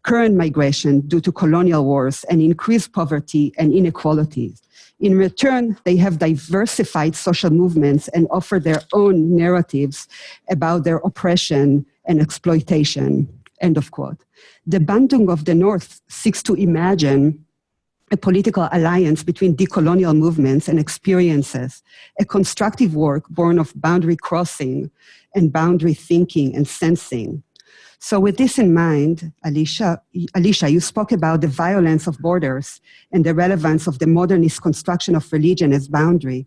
current migration due to colonial wars, and increased poverty and inequalities. In return, they have diversified social movements and offer their own narratives about their oppression and exploitation. End of quote. The Bandung of the North seeks to imagine a political alliance between decolonial movements and experiences, a constructive work born of boundary crossing and boundary thinking and sensing. So with this in mind, Alicia, you spoke about the violence of borders and the relevance of the modernist construction of religion as boundary.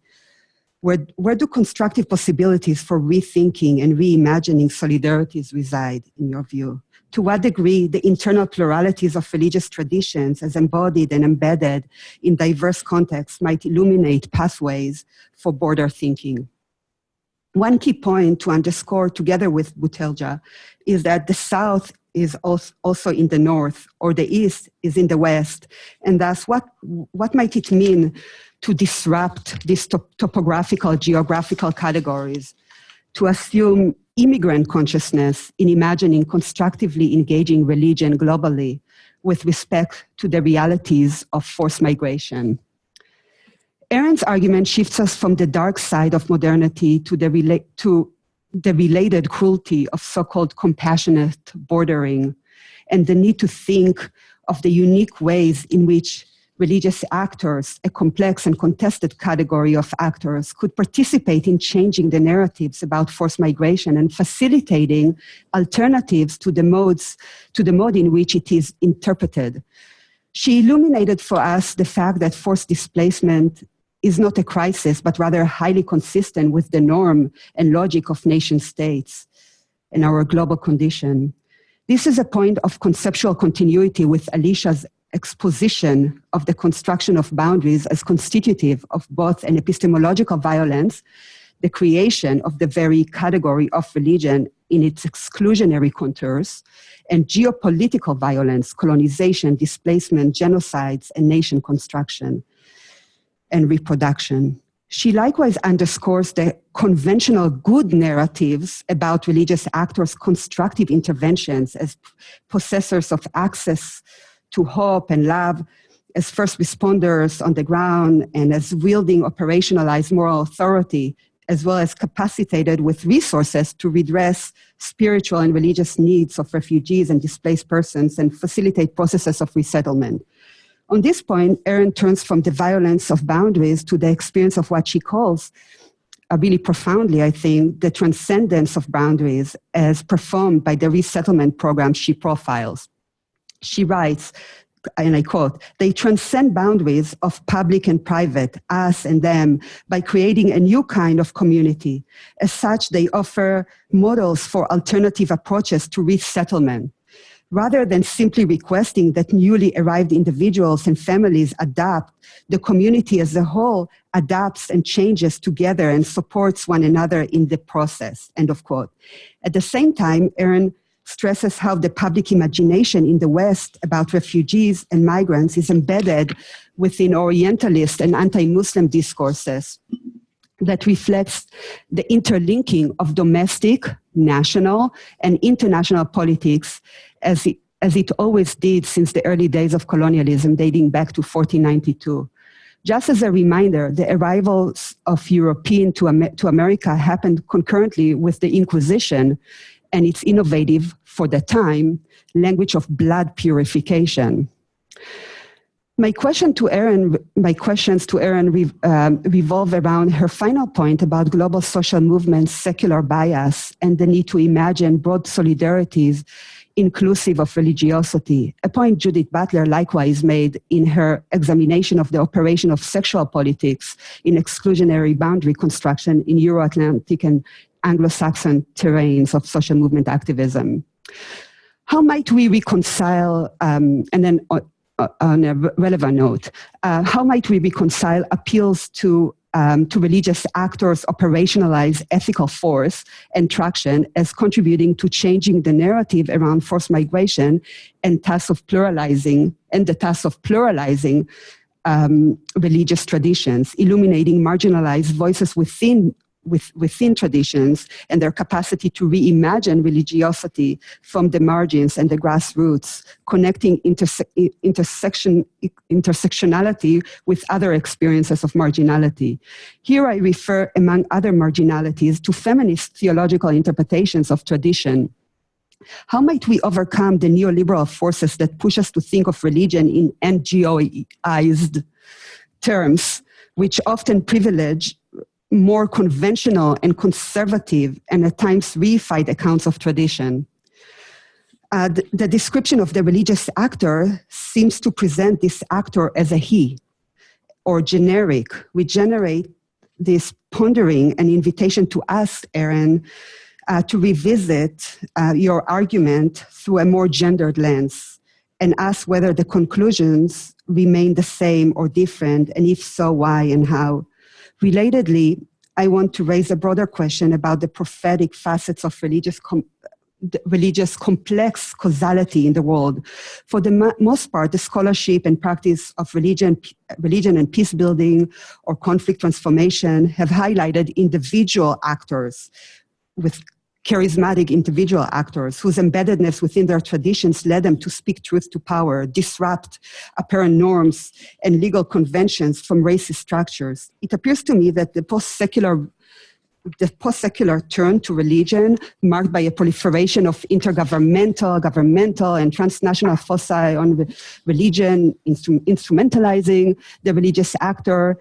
Where do constructive possibilities for rethinking and reimagining solidarities reside, in your view? To what degree the internal pluralities of religious traditions as embodied and embedded in diverse contexts might illuminate pathways for border thinking? One key point to underscore together with Boutelja is that the South is also in the North, or the East is in the West. And thus, what might it mean to disrupt these topographical, geographical categories, to assume immigrant consciousness in imagining constructively engaging religion globally with respect to the realities of forced migration? Erin's argument shifts us from the dark side of modernity to the related cruelty of so-called compassionate bordering and the need to think of the unique ways in which religious actors, a complex and contested category of actors, could participate in changing the narratives about forced migration and facilitating alternatives to the mode in which it is interpreted. She illuminated for us the fact that forced displacement is not a crisis, but rather highly consistent with the norm and logic of nation states and our global condition. This is a point of conceptual continuity with Alicia's exposition of the construction of boundaries as constitutive of both an epistemological violence, the creation of the very category of religion in its exclusionary contours, and geopolitical violence, colonization, displacement, genocides, and nation construction and reproduction. She likewise underscores the conventional good narratives about religious actors' constructive interventions as possessors of access to hope and love, as first responders on the ground, and as wielding operationalized moral authority as well as capacitated with resources to redress spiritual and religious needs of refugees and displaced persons and facilitate processes of resettlement. On this point, Erin turns from the violence of boundaries to the experience of what she calls, really profoundly, I think, the transcendence of boundaries as performed by the resettlement program she profiles. She writes, and I quote, "They transcend boundaries of public and private, us and them, by creating a new kind of community. As such, they offer models for alternative approaches to resettlement. Rather than simply requesting that newly arrived individuals and families adapt, the community as a whole adapts and changes together and supports one another in the process," end of quote. At the same time, Erin stresses how the public imagination in the West about refugees and migrants is embedded within Orientalist and anti-Muslim discourses that reflects the interlinking of domestic, national, and international politics as it always did since the early days of colonialism dating back to 1492. Just as a reminder, the arrivals of Europeans to America happened concurrently with the Inquisition and its innovative, for the time, language of blood purification. My questions to Erin revolve around her final point about global social movements' secular bias and the need to imagine broad solidarities inclusive of religiosity, a point Judith Butler likewise made in her examination of the operation of sexual politics in exclusionary boundary construction in Euro-Atlantic and Anglo-Saxon terrains of social movement activism. How might we reconcile, and then on a relevant note, how might we reconcile appeals to religious actors operationalize ethical force and traction as contributing to changing the narrative around forced migration and the task of pluralizing religious traditions, illuminating marginalized voices within traditions and their capacity to reimagine religiosity from the margins and the grassroots, connecting intersectionality with other experiences of marginality. Here I refer, among other marginalities, to feminist theological interpretations of tradition. How might we overcome the neoliberal forces that push us to think of religion in NGOized terms, which often privilege more conventional and conservative and at times reified accounts of tradition? The description of the religious actor seems to present this actor as a he or generic. We generate this pondering an invitation to us, Erin, to revisit your argument through a more gendered lens and ask whether the conclusions remain the same or different, and if so, why and how. Relatedly, I want to raise a broader question about the prophetic facets of religious complex causality in the world. For the most part, the scholarship and practice of religion and peace building or conflict transformation have highlighted individual actors with charismatic individual actors whose embeddedness within their traditions led them to speak truth to power, disrupt apparent norms and legal conventions from racist structures. It appears to me that the post-secular turn to religion, marked by a proliferation of intergovernmental, governmental, and transnational foci on religion, instrumentalizing the religious actor,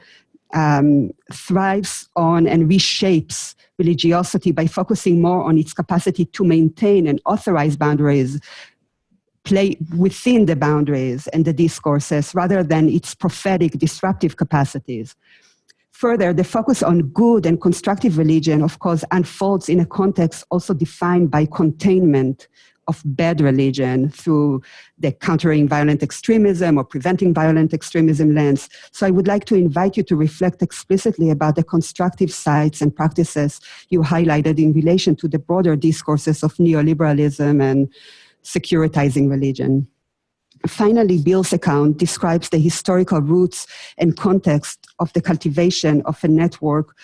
thrives on and reshapes religiosity by focusing more on its capacity to maintain and authorize boundaries, play within the boundaries and the discourses, rather than its prophetic disruptive capacities. Further, the focus on good and constructive religion, of course, unfolds in a context also defined by containment of bad religion through the countering violent extremism or preventing violent extremism lens. So I would like to invite you to reflect explicitly about the constructive sides and practices you highlighted in relation to the broader discourses of neoliberalism and securitizing religion. Finally, Bill's account describes the historical roots and context of the cultivation of a network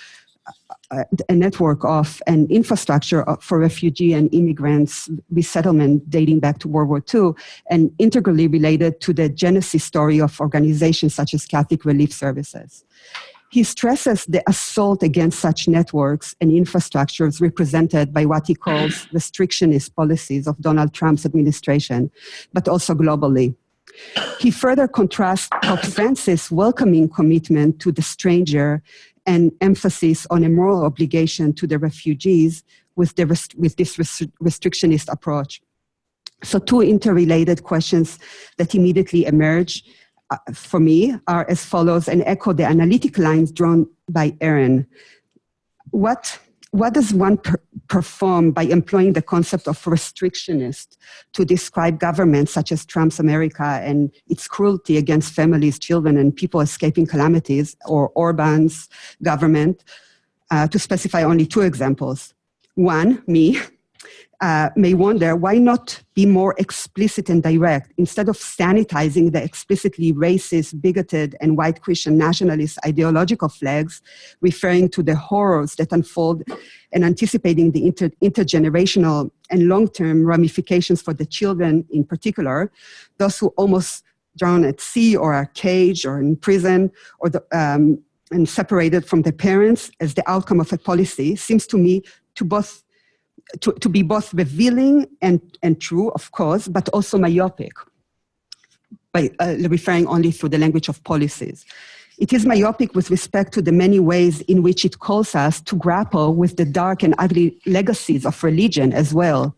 of an infrastructure for refugee and immigrants resettlement dating back to World War II, and integrally related to the genesis story of organizations such as Catholic Relief Services. He stresses the assault against such networks and infrastructures represented by what he calls restrictionist policies of Donald Trump's administration, but also globally. He further contrasts Pope Francis' welcoming commitment to the stranger and emphasis on a moral obligation to the refugees with this restrictionist approach. So two interrelated questions that immediately emerge for me are as follows and echo the analytic lines drawn by Erin. What does one perform by employing the concept of restrictionist to describe governments such as Trump's America and its cruelty against families, children, and people escaping calamities, or Orban's government, to specify only two examples? One, me, may wonder why not be more explicit and direct instead of sanitizing the explicitly racist, bigoted, and white Christian nationalist ideological flags, referring to the horrors that unfold and anticipating the intergenerational and long-term ramifications for the children in particular, those who almost drown at sea or are caged or in prison or and separated from their parents as the outcome of a policy, seems to me to be both revealing and true, of course, but also myopic, by referring only through the language of policies. It is myopic with respect to the many ways in which it calls us to grapple with the dark and ugly legacies of religion as well.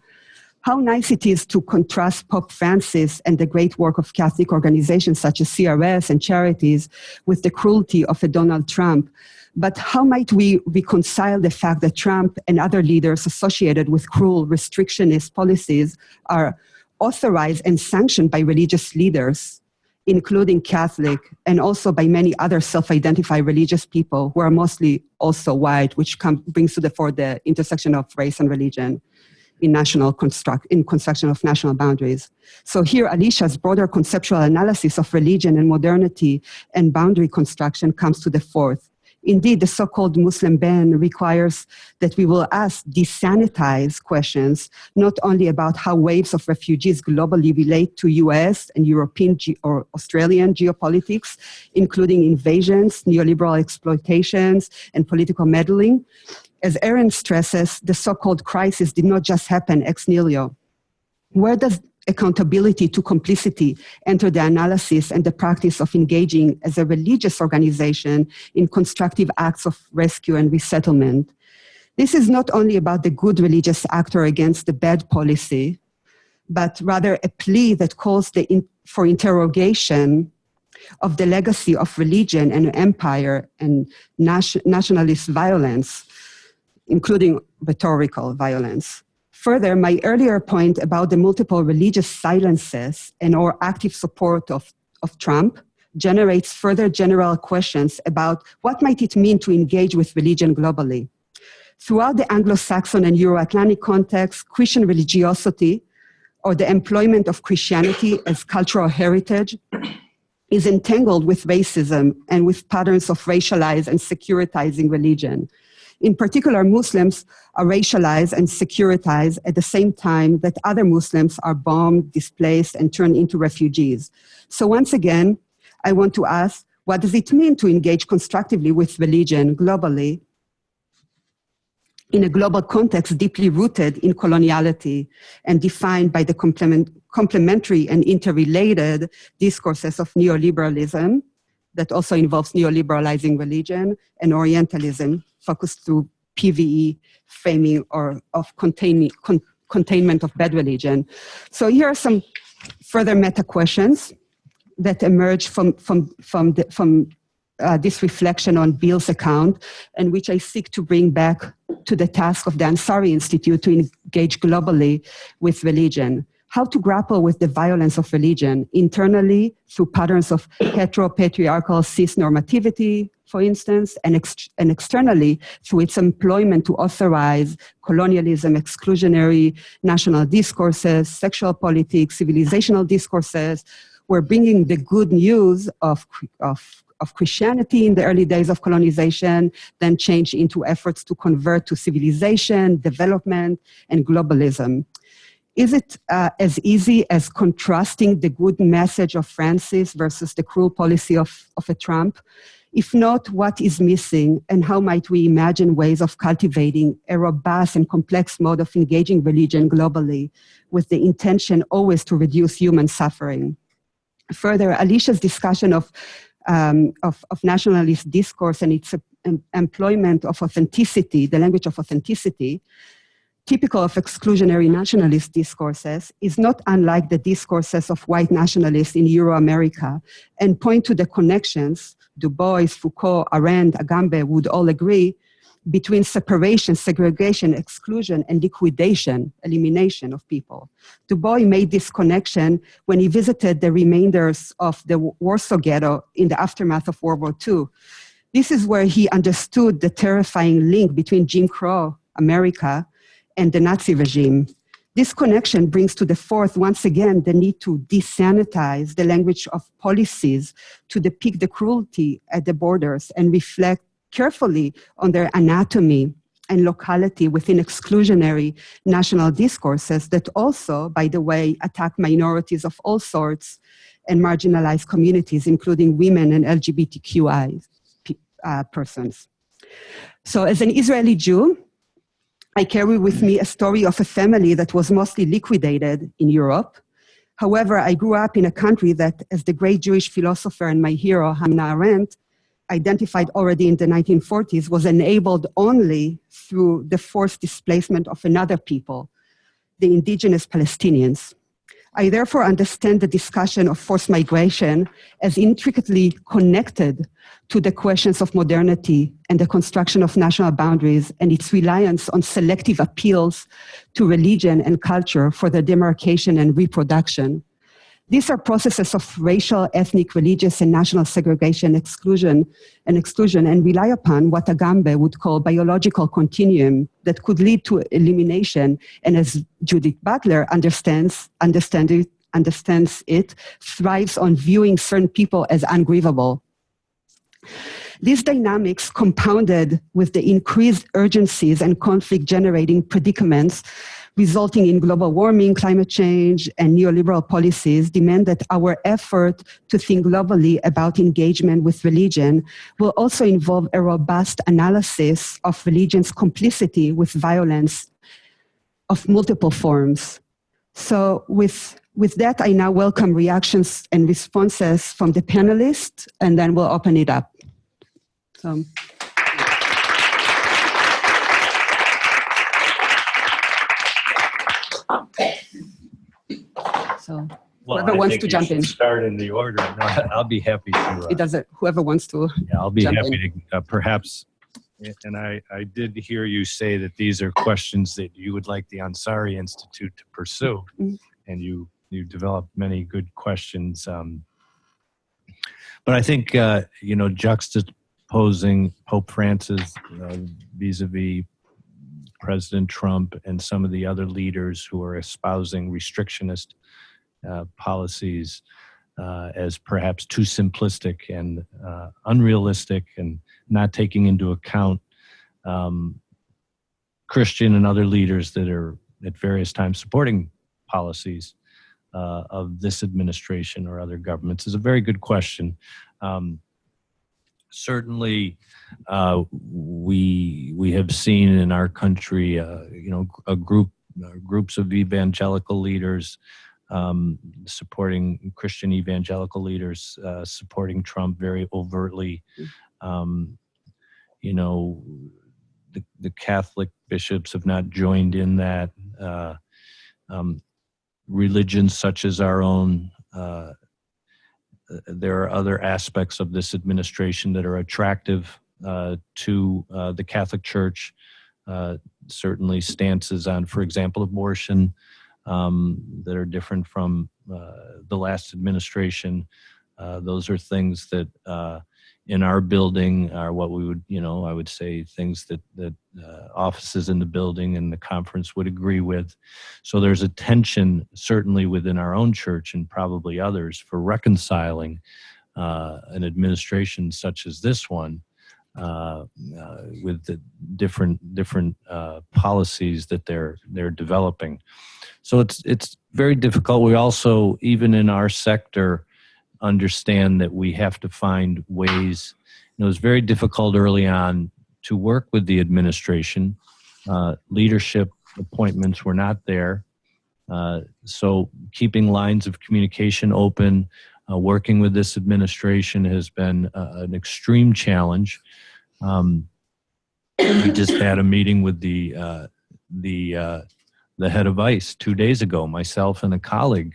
How nice it is to contrast Pope Francis and the great work of Catholic organizations such as CRS and charities with the cruelty of a Donald Trump. But how might we reconcile the fact that Trump and other leaders associated with cruel restrictionist policies are authorized and sanctioned by religious leaders, including Catholic, and also by many other self-identified religious people who are mostly also white, which brings to the fore the intersection of race and religion in construction of national boundaries. So here, Alicia's broader conceptual analysis of religion and modernity and boundary construction comes to the fore. Indeed, the so-called Muslim ban requires that we will ask desanitized questions, not only about how waves of refugees globally relate to US and European or Australian geopolitics, including invasions, neoliberal exploitations, and political meddling. As Erin stresses, the so-called crisis did not just happen ex nihilo. Where does accountability to complicity enter the analysis and the practice of engaging as a religious organization in constructive acts of rescue and resettlement? This is not only about the good religious actor against the bad policy, but rather a plea that calls for interrogation of the legacy of religion and empire and nationalist violence, including rhetorical violence. Further, my earlier point about the multiple religious silences and or active support of Trump generates further general questions about what might it mean to engage with religion globally. Throughout the Anglo-Saxon and Euro-Atlantic context, Christian religiosity, or the employment of Christianity as cultural heritage, is entangled with racism and with patterns of racialized and securitizing religion. In particular, Muslims are racialized and securitized at the same time that other Muslims are bombed, displaced, and turned into refugees. So once again, I want to ask, what does it mean to engage constructively with religion globally in a global context deeply rooted in coloniality and defined by the complementary and interrelated discourses of neoliberalism that also involves neoliberalizing religion and Orientalism, focused through PVE framing or of containment of bad religion. So here are some further meta questions that emerge from this reflection on Bill's account, and which I seek to bring back to the task of the Ansari Institute to engage globally with religion. How to grapple with the violence of religion internally through patterns of heteropatriarchal cis-normativity, for instance, and externally through its employment to authorize colonialism, exclusionary national discourses, sexual politics, civilizational discourses. We're bringing the good news of Christianity in the early days of colonization, then changed into efforts to convert to civilization, development, and globalism. Is it as easy as contrasting the good message of Francis versus the cruel policy of a Trump? If not, what is missing, and how might we imagine ways of cultivating a robust and complex mode of engaging religion globally with the intention always to reduce human suffering? Further, Alicia's discussion of nationalist discourse and its employment of authenticity, the language of authenticity, typical of exclusionary nationalist discourses, is not unlike the discourses of white nationalists in Euro-America, and point to the connections, Du Bois, Foucault, Arendt, Agamben would all agree, between separation, segregation, exclusion, and liquidation, elimination of people. Du Bois made this connection when he visited the remainders of the Warsaw Ghetto in the aftermath of World War II. This is where he understood the terrifying link between Jim Crow, America, and the Nazi regime. This connection brings to the fore, once again, the need to desanitize the language of policies to depict the cruelty at the borders and reflect carefully on their anatomy and locality within exclusionary national discourses that also, by the way, attack minorities of all sorts and marginalized communities, including women and LGBTQI persons. So as an Israeli Jew, I carry with me a story of a family that was mostly liquidated in Europe. However, I grew up in a country that, as the great Jewish philosopher and my hero, Hannah Arendt, identified already in the 1940s, was enabled only through the forced displacement of another people, the indigenous Palestinians. I therefore understand the discussion of forced migration as intricately connected to the questions of modernity and the construction of national boundaries and its reliance on selective appeals to religion and culture for their demarcation and reproduction. These are processes of racial, ethnic, religious, and national segregation, exclusion, and rely upon what Agamben would call biological continuum that could lead to elimination, and as Judith Butler understands it, thrives on viewing certain people as ungrievable. These dynamics, compounded with the increased urgencies and conflict-generating predicaments resulting in global warming, climate change, and neoliberal policies, demand that our effort to think globally about engagement with religion will also involve a robust analysis of religion's complicity with violence of multiple forms. So with that, I now welcome reactions and responses from the panelists, and then we'll open it up. So whoever wants to jump in. Start in the order. No, I'll be happy to. It doesn't. Whoever wants to. Yeah, I'll be happy to perhaps. And I did hear you say that these are questions that you would like the Ansari Institute to pursue, and you developed many good questions. But I think juxtaposing Pope Francis vis-a-vis President Trump and some of the other leaders who are espousing restrictionist policies as perhaps too simplistic and unrealistic and not taking into account Christian and other leaders that are at various times supporting policies of this administration or other governments is a very good question. Certainly, we have seen in our country, groups of evangelical leaders supporting Christian evangelical leaders, supporting Trump very overtly. The Catholic bishops have not joined in that. Religions such as our own. There are other aspects of this administration that are attractive to the Catholic Church. Certainly stances on, for example, abortion that are different from the last administration. Those are things that in our building are what we would, I would say things that offices in the building and the conference would agree with. So there's a tension certainly within our own church and probably others for reconciling an administration such as this one with the different policies that they're developing. So it's very difficult. We also, even in our sector, understand that we have to find ways it was very difficult early on to work with the administration. Leadership appointments were not there. So keeping lines of communication open, working with this administration has been an extreme challenge. We just had a meeting with the head of ICE 2 days ago, myself and a colleague,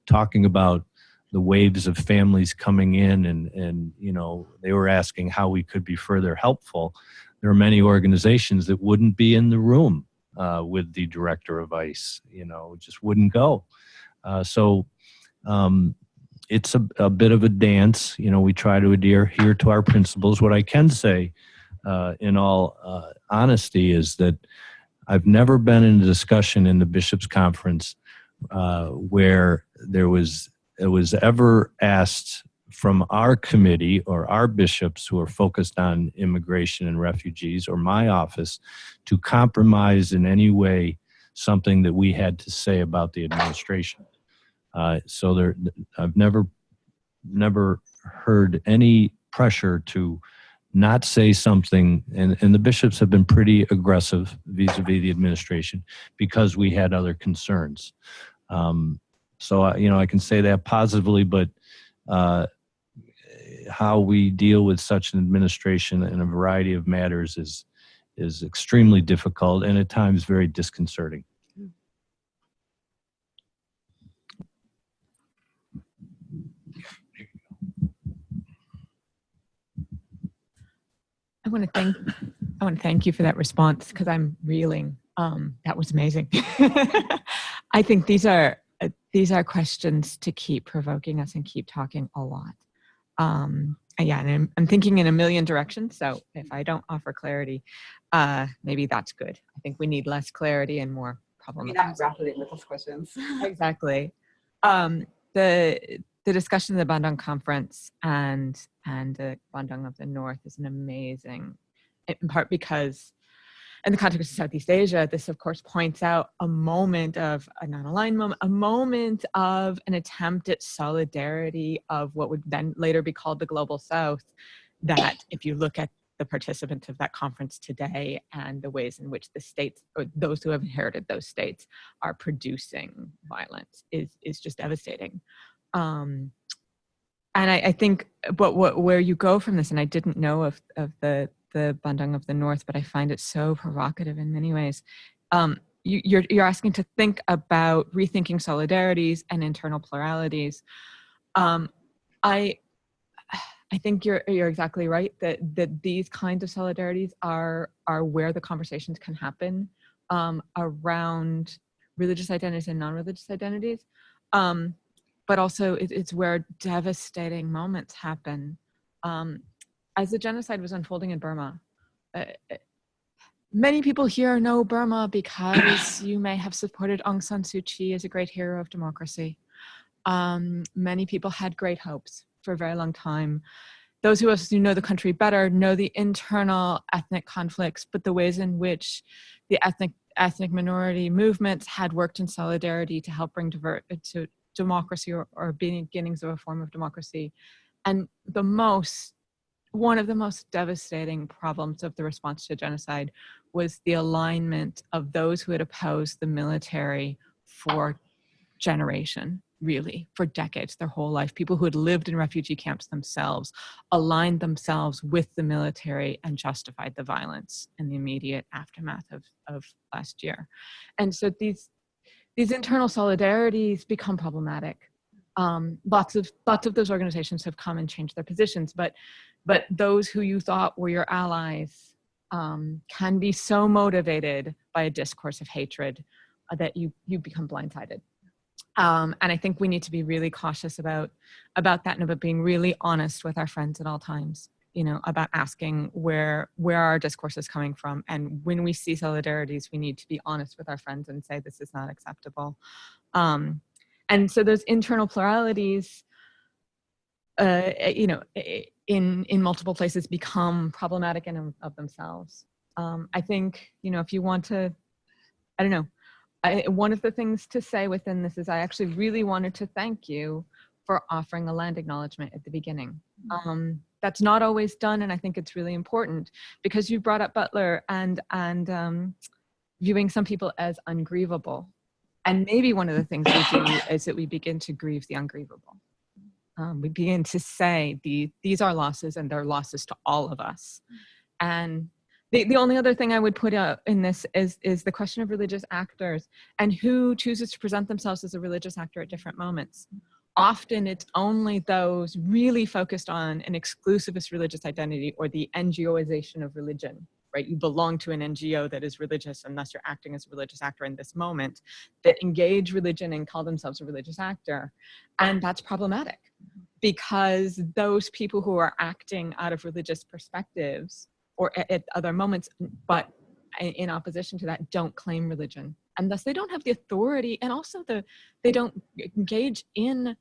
talking about the waves of families coming in, and you know, they were asking how we could be further helpful. There are many organizations that wouldn't be in the room with the director of ICE, you know, just wouldn't go. So it's a bit of a dance. You know, we try to adhere here to our principles. What I can say in all honesty is that I've never been in a discussion in the Bishops' Conference where it was ever asked from our committee or our bishops who are focused on immigration and refugees, or my office, to compromise in any way something that we had to say about the administration. So I've never heard any pressure to not say something, and the bishops have been pretty aggressive vis-a-vis the administration because we had other concerns. So, you know, I can say that positively, but how we deal with such an administration in a variety of matters is extremely difficult and at times very disconcerting. I want to thank you for that response, because I'm reeling. That was amazing. I think these are questions to keep provoking us and keep talking a lot. Yeah, and I'm thinking in a million directions. So if I don't offer clarity, maybe that's good. I think we need less clarity and more problem. I mean, I'm grappling with those questions. Exactly. The discussion of the Bandung Conference and the Bandung of the North is an amazing, in part because in the context of Southeast Asia, this of course points out a moment of a non-aligned moment, a moment of an attempt at solidarity of what would then later be called the Global South, that if you look at the participants of that conference today and the ways in which the states, or those who have inherited those states, are producing violence is just devastating. And I think, but where you go from this, and I didn't know of the Bandung of the North, but I find it so provocative in many ways. You're asking to think about rethinking solidarities and internal pluralities. I think you're exactly right that these kinds of solidarities are where the conversations can happen around religious identities and non-religious identities. But also it's where devastating moments happen. As the genocide was unfolding in Burma, many people here know Burma because you may have supported Aung San Suu Kyi as a great hero of democracy. Many people had great hopes for a very long time. Those of us who know the country better know the internal ethnic conflicts, but the ways in which the ethnic minority movements had worked in solidarity to help bring to democracy or beginnings of a form of democracy. And one of the most devastating problems of the response to genocide was the alignment of those who had opposed the military for generation, really, for decades, their whole life. People who had lived in refugee camps themselves aligned themselves with the military and justified the violence in the immediate aftermath of last year. And so these internal solidarities become problematic. Lots of those organizations have come and changed their positions, but those who you thought were your allies can be so motivated by a discourse of hatred that you become blindsided. And I think we need to be really cautious about that, and about being really honest with our friends at all times, you know, about asking where our discourse is coming from. And when we see solidarities, we need to be honest with our friends and say, this is not acceptable. And so those internal pluralities, you know, in multiple places become problematic in of themselves. I think, you know, if you want to, I don't know, one of the things to say within this is I actually really wanted to thank you for offering a land acknowledgement at the beginning. that's not always done, and I think it's really important, because you brought up Butler and viewing some people as ungrievable. And maybe one of the things we do is that we begin to grieve the ungrievable. We begin to say these are losses, and they're losses to all of us. And the only other thing I would put out in this is the question of religious actors and who chooses to present themselves as a religious actor at different moments. Often it's only those really focused on an exclusivist religious identity or the NGOization of religion, right? You belong to an NGO that is religious, and thus you're acting as a religious actor in this moment, that engage religion and call themselves a religious actor. And that's problematic, because those people who are acting out of religious perspectives or at other moments, but in opposition to that, don't claim religion. And thus they don't have the authority, and also they don't engage in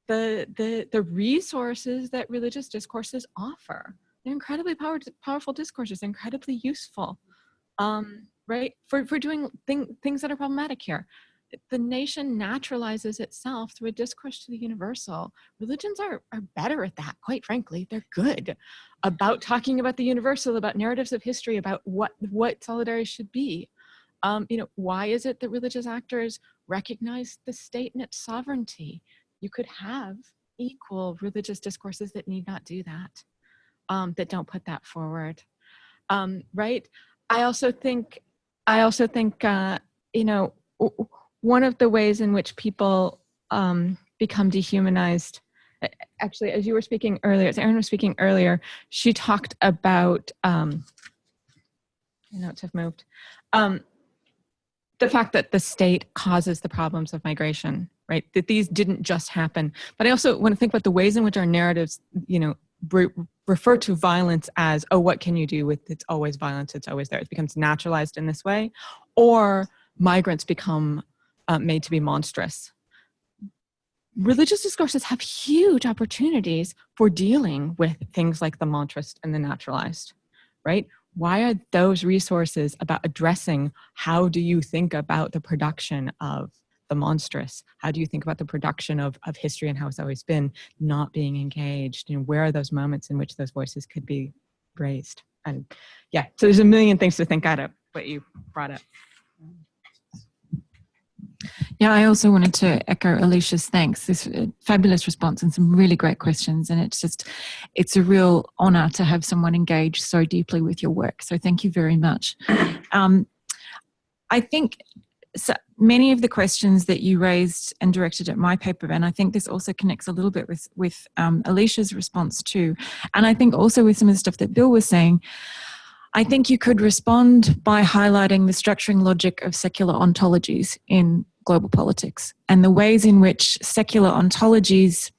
the resources that religious discourses offer. They're incredibly powerful discourses, incredibly useful, right? For doing things that are problematic here. The nation naturalizes itself through a discourse to the universal. Religions are better at that, quite frankly. They're good about talking about the universal, about narratives of history, about what solidarity should be. Why is it that religious actors recognize the state and its sovereignty? You could have equal religious discourses that need not do that, that don't put that forward, right? I also think, one of the ways in which people become dehumanized, actually, as you were speaking earlier, as Erin was speaking earlier, she talked about, my notes have moved, the fact that the state causes the problems of migration, right? That these didn't just happen. But I also want to think about the ways in which our narratives, refer to violence as, oh, what can you do with it's always violence, it's always there. It becomes naturalized in this way. Or migrants become made to be monstrous. Religious discourses have huge opportunities for dealing with things like the monstrous and the naturalized, right? Why are those resources about addressing how do you think about the production of the monstrous? How do you think about the production of history and how it's always been not being engaged? Where are those moments in which those voices could be raised? And yeah, so there's a million things to think out of what you brought up. Yeah, I also wanted to echo Alicia's thanks. This fabulous response and some really great questions. And it's a real honor to have someone engage so deeply with your work. So thank you very much. I think many of the questions that you raised and directed at my paper, and I think this also connects a little bit with Alicia's response too. And I think also with some of the stuff that Bill was saying, I think you could respond by highlighting the structuring logic of secular ontologies in global politics and the ways in which secular ontologies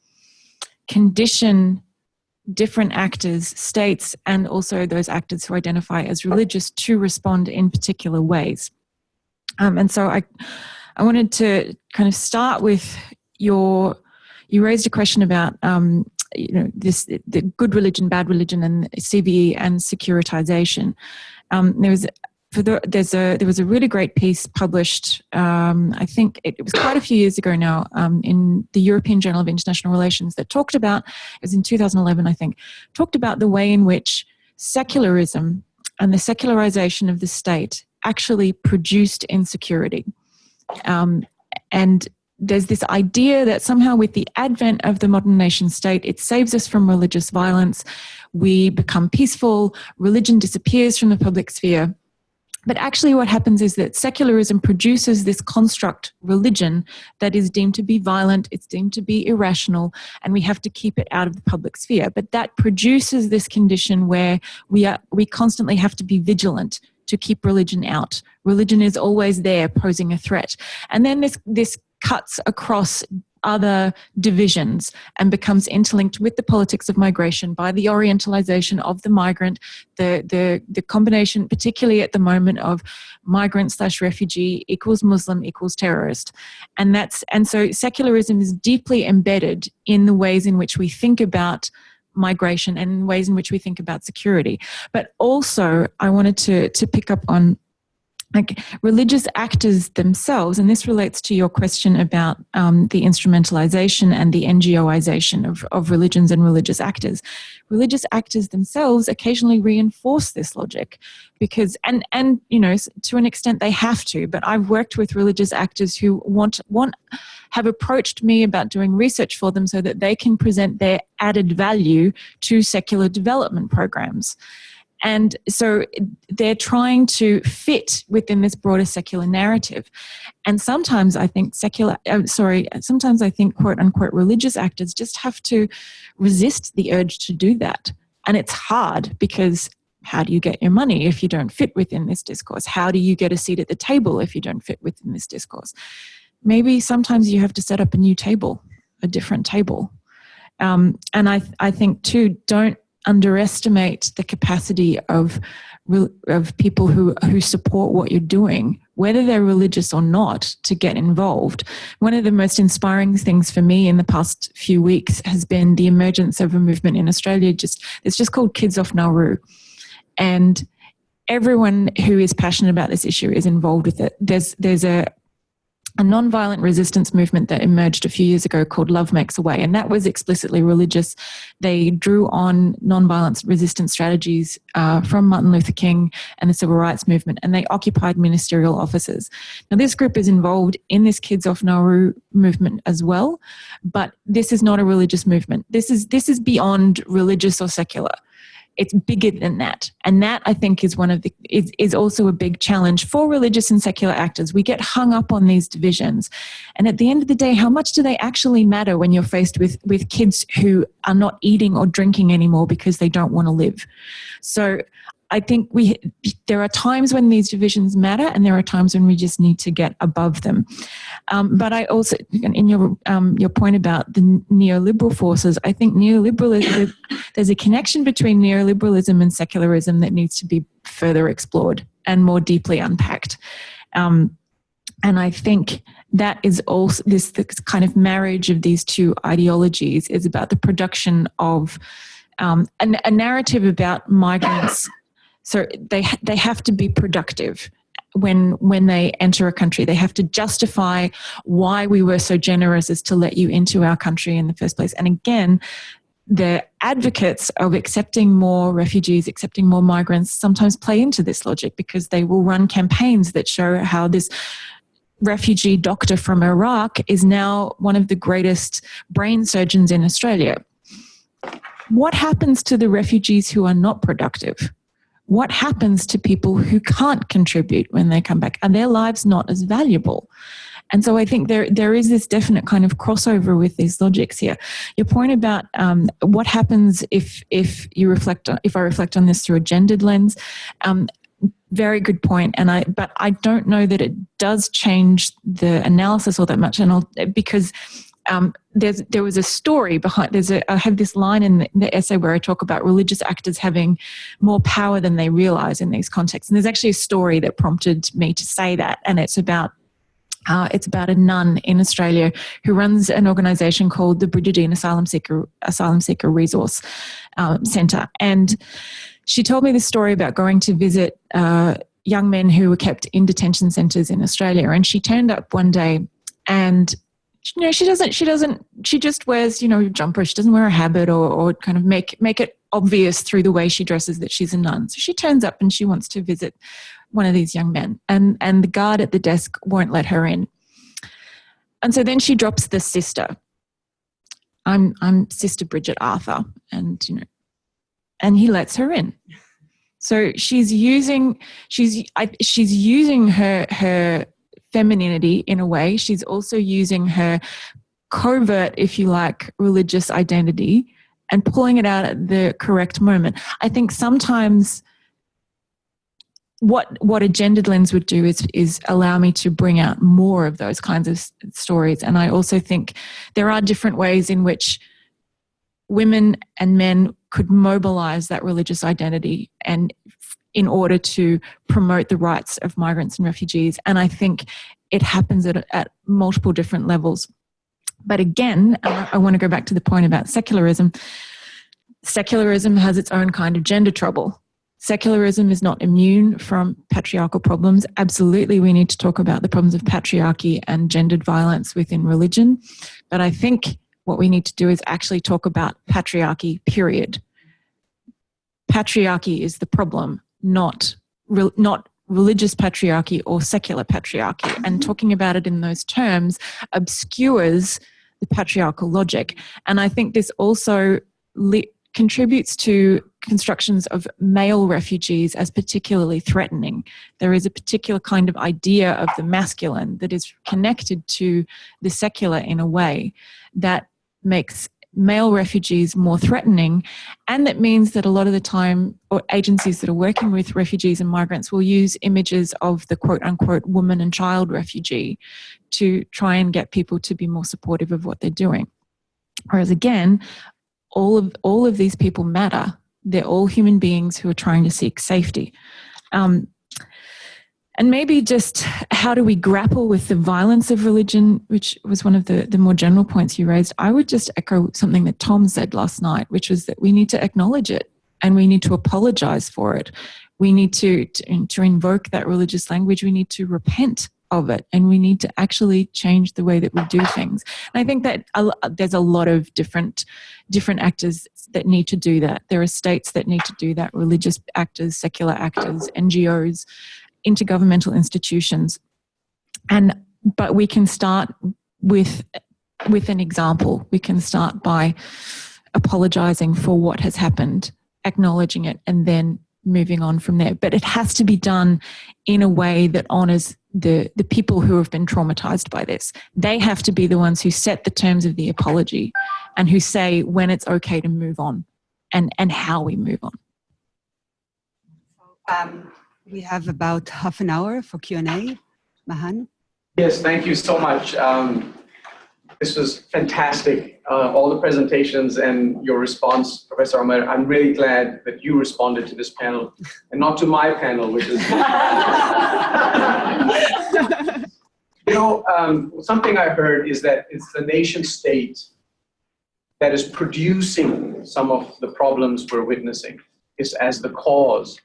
condition different actors, states, and also those actors who identify as religious to respond in particular ways. And so I wanted to kind of start with you raised a question about the good religion, bad religion, and CVE and securitization. There was a really great piece published, I think it was quite a few years ago now, in the European Journal of International Relations that talked about, it was in 2011 I think, talked about the way in which secularism and the secularization of the state actually produced insecurity. And there's this idea that somehow with the advent of the modern nation state, it saves us from religious violence. We become peaceful. Religion disappears from the public sphere. But actually what happens is that secularism produces this construct, religion, that is deemed to be violent, it's deemed to be irrational, and we have to keep it out of the public sphere. But that produces this condition where we constantly have to be vigilant to keep religion out. Religion is always there posing a threat. And then this cuts across other divisions and becomes interlinked with the politics of migration by the orientalization of the migrant, the combination, particularly at the moment, of migrant/refugee equals Muslim equals terrorist. And so secularism is deeply embedded in the ways in which we think about migration and ways in which we think about security. But also I wanted to pick up on like religious actors themselves, and this relates to your question about the instrumentalization and the NGOization of religions and religious actors. Religious actors themselves occasionally reinforce this logic because, and you know, to an extent they have to, but I've worked with religious actors who have approached me about doing research for them so that they can present their added value to secular development programs. And so they're trying to fit within this broader secular narrative. And sometimes I think sometimes I think quote unquote religious actors just have to resist the urge to do that. And it's hard because how do you get your money if you don't fit within this discourse? How do you get a seat at the table if you don't fit within this discourse? Maybe sometimes you have to set up a new table, a different table. And I think too, don't underestimate the capacity of people who support what you're doing, whether they're religious or not, to get involved. One of the most inspiring things for me in the past few weeks has been the emergence of a movement in Australia. It's just called Kids Off Nauru. And everyone who is passionate about this issue is involved with it. There's a non-violent resistance movement that emerged a few years ago called Love Makes a Way, and that was explicitly religious. They drew on non-violent resistance strategies from Martin Luther King and the Civil Rights Movement, and they occupied ministerial offices. Now, this group is involved in this Kids Off Nauru movement as well, but this is not a religious movement. This is beyond religious or secular. It's bigger than that. And that, I think, is is also a big challenge for religious and secular actors. We get hung up on these divisions. And at the end of the day, how much do they actually matter when you're faced with kids who are not eating or drinking anymore because they don't want to live? So I think there are times when these divisions matter, and there are times when we just need to get above them. But I also, in your point about the neoliberal forces, I think neoliberalism, there's a connection between neoliberalism and secularism that needs to be further explored and more deeply unpacked. And I think that is also this kind of marriage of these two ideologies is about the production of a narrative about migrants. So they have to be productive when they enter a country. They have to justify why we were so generous as to let you into our country in the first place. And again, the advocates of accepting more refugees, accepting more migrants sometimes play into this logic because they will run campaigns that show how this refugee doctor from Iraq is now one of the greatest brain surgeons in Australia. What happens to the refugees who are not productive? What happens to people who can't contribute when they come back? Are their lives not as valuable? And so I think there is this definite kind of crossover with these logics here. Your point about what happens if I reflect on this through a gendered lens, very good point. But I don't know that it does change the analysis all that much, because there was a story behind. I have this line in the essay where I talk about religious actors having more power than they realize in these contexts. And there's actually a story that prompted me to say that, and it's about a nun in Australia who runs an organisation called the Brigidine Asylum Seeker Resource Centre. And she told me this story about going to visit young men who were kept in detention centres in Australia. And she turned up one day, and she just wears, a jumper. She doesn't wear a habit or kind of make it obvious through the way she dresses that she's a nun. So she turns up and she wants to visit one of these young men, and the guard at the desk won't let her in. And so then she drops the sister. I'm Sister Bridget Arthur, and he lets her in. So she's using her femininity in a way. She's also using her covert, if you like, religious identity and pulling it out at the correct moment. I think sometimes what a gendered lens would do is allow me to bring out more of those kinds of stories. And I also think there are different ways in which women and men could mobilize that religious identity and in order to promote the rights of migrants and refugees. And I think it happens at multiple different levels. But again, I want to go back to the point about secularism. Secularism has its own kind of gender trouble. Secularism is not immune from patriarchal problems. Absolutely, we need to talk about the problems of patriarchy and gendered violence within religion. But I think what we need to do is actually talk about patriarchy, period. Patriarchy is the problem, not religious patriarchy or secular patriarchy. And talking about it in those terms obscures the patriarchal logic. And I think this also contributes to constructions of male refugees as particularly threatening. There is a particular kind of idea of the masculine that is connected to the secular in a way that makes male refugees more threatening, and that means that a lot of the time, or agencies that are working with refugees and migrants will use images of the quote-unquote woman and child refugee to try and get people to be more supportive of what they're doing. Whereas again, all of these people matter. They're all human beings who are trying to seek safety. And maybe just how do we grapple with the violence of religion, which was one of the more general points you raised. I would just echo something that Tom said last night, which was that we need to acknowledge it and we need to apologize for it. We need to invoke that religious language. We need to repent of it, and we need to actually change the way that we do things. And I think that there's a lot of different actors that need to do that. There are states that need to do that, religious actors, secular actors, NGOs, intergovernmental institutions. But we can start with an example. We can start by apologizing for what has happened, acknowledging it, and then moving on from there. But it has to be done in a way that honors the people who have been traumatized by this. They have to be the ones who set the terms of the apology and who say when it's okay to move on and how we move on. We have about half an hour for Q&A. Mahan? Yes, thank you so much. This was fantastic, all the presentations and your response, Professor Omer. I'm really glad that you responded to this panel and not to my panel, which is... something I heard is that it's the nation state that is producing some of the problems we're witnessing, is as the cause.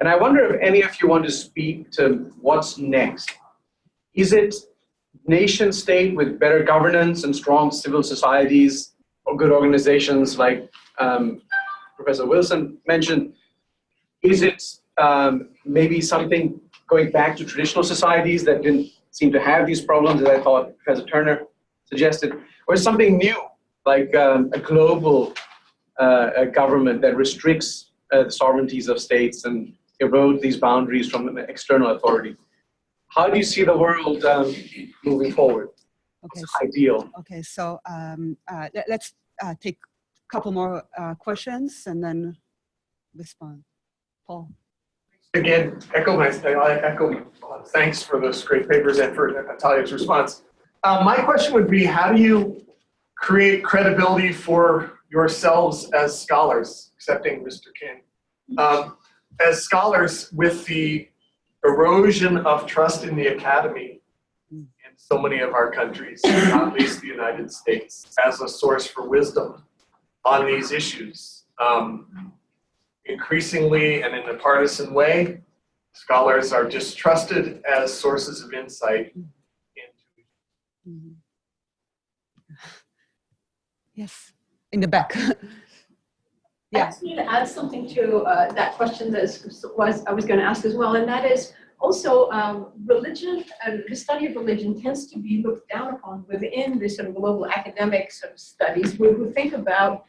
And I wonder if any of you want to speak to what's next. Is it nation state with better governance and strong civil societies or good organizations like Professor Wilson mentioned? Is it maybe something going back to traditional societies that didn't seem to have these problems that I thought Professor Turner suggested? Or something new, like a global government that restricts the sovereignties of states and erode these boundaries from an external authority? How do you see the world moving forward? Okay, What's ideal? Okay, so let's take a couple more questions and then respond. Paul. Again, thanks for those great papers and for Atalia's response. My question would be, how do you create credibility for yourselves as scholars, accepting Mr. Canny? As scholars, with the erosion of trust in the academy in so many of our countries, not least the United States, as a source for wisdom on these issues. Increasingly and in a partisan way, scholars are distrusted as sources of insight into. Yes, in the back. Yeah. I just need to add something to that question that I was going to ask as well, and that is also religion and the study of religion tends to be looked down upon within this sort of global academic sort of studies, who think about,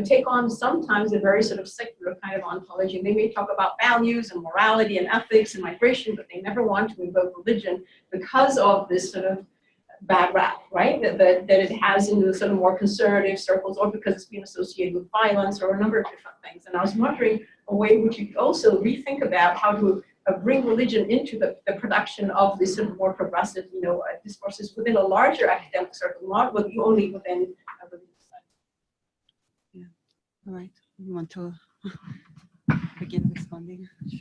take on sometimes a very sort of secular kind of ontology. And they may talk about values and morality and ethics and migration, but they never want to invoke religion because of this sort of bad rap, right? That it has in the sort of more conservative circles, or because it's been associated with violence or a number of different things. And I was wondering a way in which you could also rethink about how to bring religion into the production of this sort of more progressive, discourses within a larger academic circle, not only within a religious study. Yeah. All right. You want to begin responding? Sure.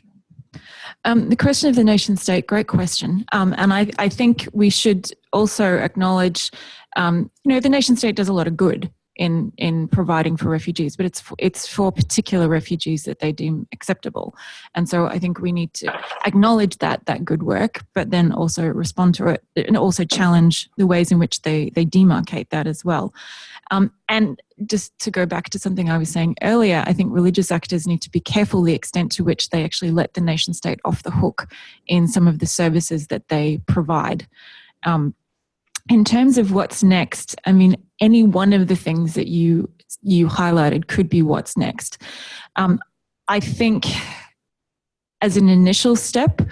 The question of the nation state, great question. And I think we should also acknowledge, the nation state does a lot of good. in providing for refugees, but it's for particular refugees that they deem acceptable. And so I think we need to acknowledge that good work, but then also respond to it and also challenge the ways in which they demarcate that as well. And just to go back to something I was saying earlier, I think religious actors need to be careful the extent to which they actually let the nation state off the hook in some of the services that they provide. In terms of what's next, I mean, any one of the things that you highlighted could be what's next. I think as an initial step,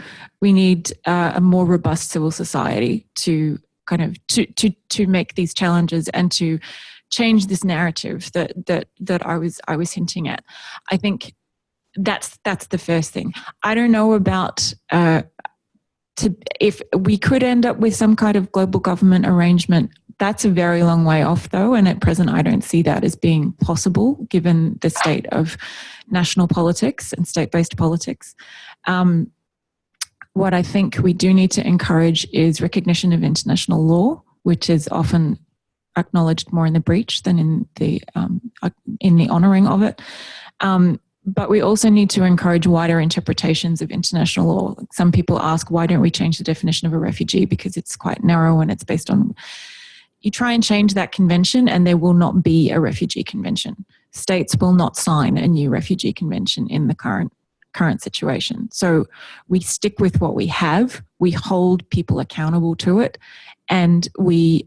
we need a more robust civil society to kind of to make these challenges and to change this narrative that I was hinting at. I think that's the first thing. I don't know about if we could end up with some kind of global government arrangement. That's a very long way off, though, and at present I don't see that as being possible given the state of national politics and state-based politics. What I think we do need to encourage is recognition of international law, which is often acknowledged more in the breach than in the honouring of it. But we also need to encourage wider interpretations of international law. Some people ask, why don't we change the definition of a refugee? Because it's quite narrow and it's based on... You try and change that convention and there will not be a refugee convention. States will not sign a new refugee convention in the current situation. So we stick with what we have, we hold people accountable to it, and we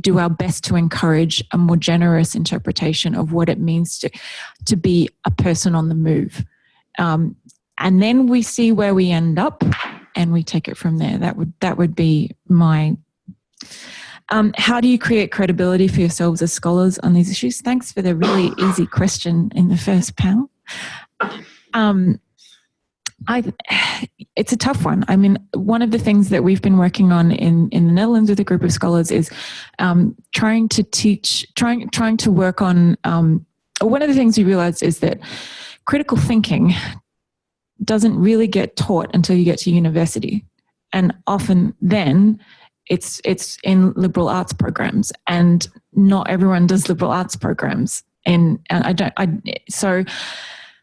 do our best to encourage a more generous interpretation of what it means to be a person on the move. And then we see where we end up and we take it from there. That would be my... how do you create credibility for yourselves as scholars on these issues? Thanks for the really easy question in the first panel. It's a tough one. I mean, one of the things that we've been working on in the Netherlands with a group of scholars is trying to work on, one of the things we realized is that critical thinking doesn't really get taught until you get to university. And often then it's in liberal arts programs, and not everyone does liberal arts programs. So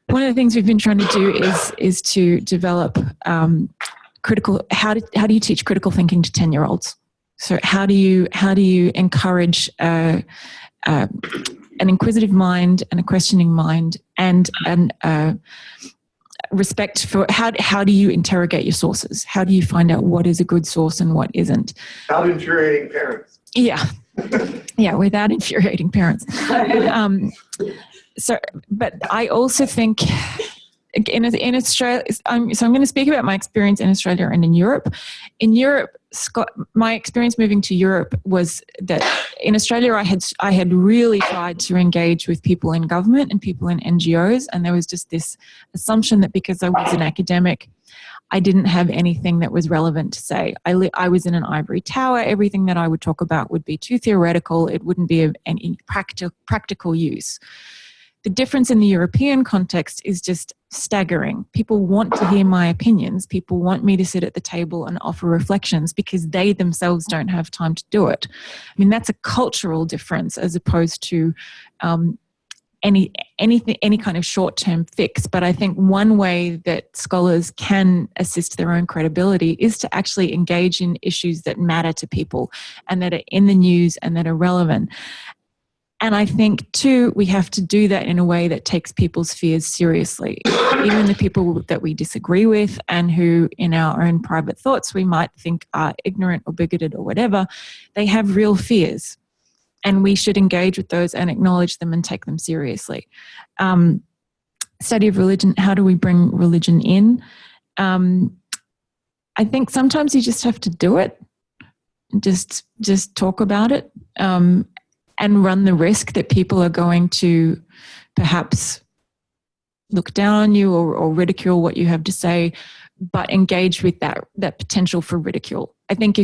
one of the things we've been trying to do is to develop how do you teach critical thinking to 10-year-olds? So how do you encourage an inquisitive mind and a questioning mind and respect for how do you interrogate your sources? How do you find out what is a good source and what isn't? Without infuriating parents. Yeah. Yeah, without infuriating parents. But I also think in Australia, I'm going to speak about my experience in Australia and in Europe. In Europe, my experience moving to Europe was that in Australia, I had really tried to engage with people in government and people in NGOs, and there was just this assumption that because I was an academic, I didn't have anything that was relevant to say. I was in an ivory tower. Everything that I would talk about would be too theoretical. It wouldn't be of any practical use. The difference in the European context is just staggering. People want to hear my opinions. People want me to sit at the table and offer reflections because they themselves don't have time to do it. I mean, that's a cultural difference as opposed to any kind of short-term fix. But I think one way that scholars can assist their own credibility is to actually engage in issues that matter to people and that are in the news and that are relevant. And I think, too, we have to do that in a way that takes people's fears seriously. Even the people that we disagree with and who, in our own private thoughts, we might think are ignorant or bigoted or whatever, they have real fears. And we should engage with those and acknowledge them and take them seriously. Study of religion, how do we bring religion in? I think sometimes you just have to do it. Just talk about it. And run the risk that people are going to perhaps look down on you or ridicule what you have to say, but engage with that potential for ridicule. I think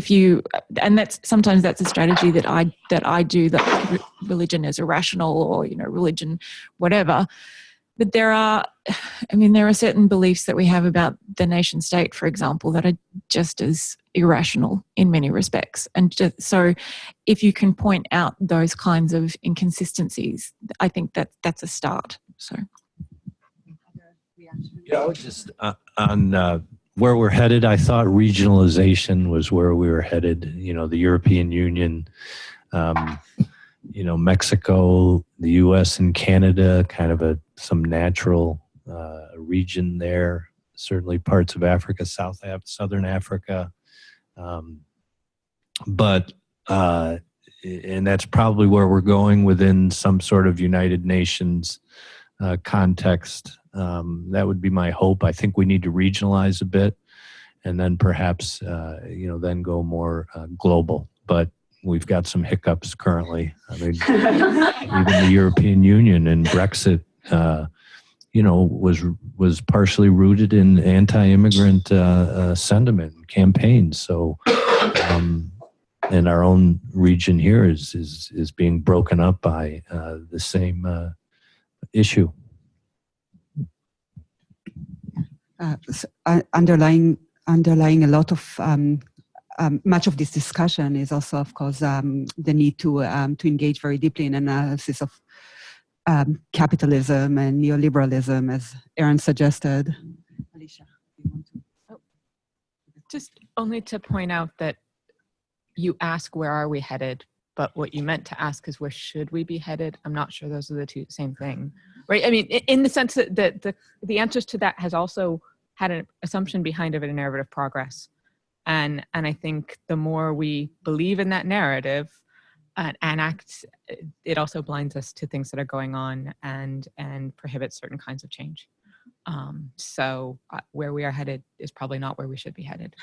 sometimes that's a strategy that I do, that religion is irrational or, religion, whatever. But there are certain beliefs that we have about the nation state, for example, that are just as irrational in many respects. And so if you can point out those kinds of inconsistencies, I think that that's a start. So. Yeah, I would just, on where we're headed, I thought regionalization was where we were headed. You know, the European Union, Mexico, the U.S. and Canada, kind of some natural region there. Certainly parts of Africa, Southern Africa, and that's probably where we're going within some sort of United Nations context. That would be my hope. I think we need to regionalize a bit, and then perhaps then go more global. But we've got some hiccups currently. I mean, even the European Union and Brexit, was partially rooted in anti-immigrant sentiment and campaigns. So, and our own region here is being broken up by the same issue. Underlying a lot of much of this discussion is also, of course, the need to engage very deeply in analysis of capitalism and neoliberalism, as Erin suggested. Alicia, you want to? Just only to point out that you ask, where are we headed? But what you meant to ask is, where should we be headed? I'm not sure those are the same thing, right? I mean, in the sense that the answers to that has also had an assumption behind it, a narrative of progress. And I think the more we believe in that narrative and act, it also blinds us to things that are going on and prohibits certain kinds of change. So where we are headed is probably not where we should be headed.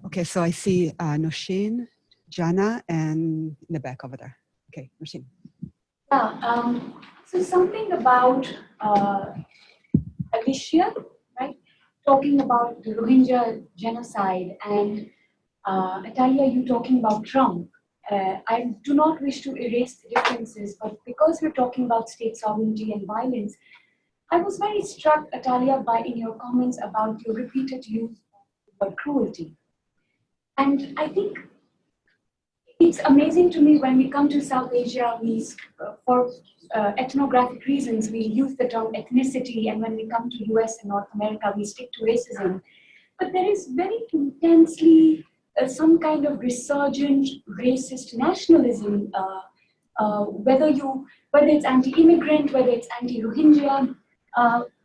Okay, so I see Noshin, Jana, and in the back over there. Okay, Noshin. Yeah, so something about Alicia, right? Talking about the Rohingya genocide, and Atalia, you talking about Trump. I do not wish to erase the differences, but because we're talking about state sovereignty and violence, I was very struck, Atalia, by in your comments about your repeated use of cruelty. And I think it's amazing to me when we come to South Asia, for ethnographic reasons, we use the term ethnicity, and when we come to US and North America, we stick to racism. But there is very intensely some kind of resurgent racist nationalism, whether it's anti-immigrant, whether it's anti-Rohingya.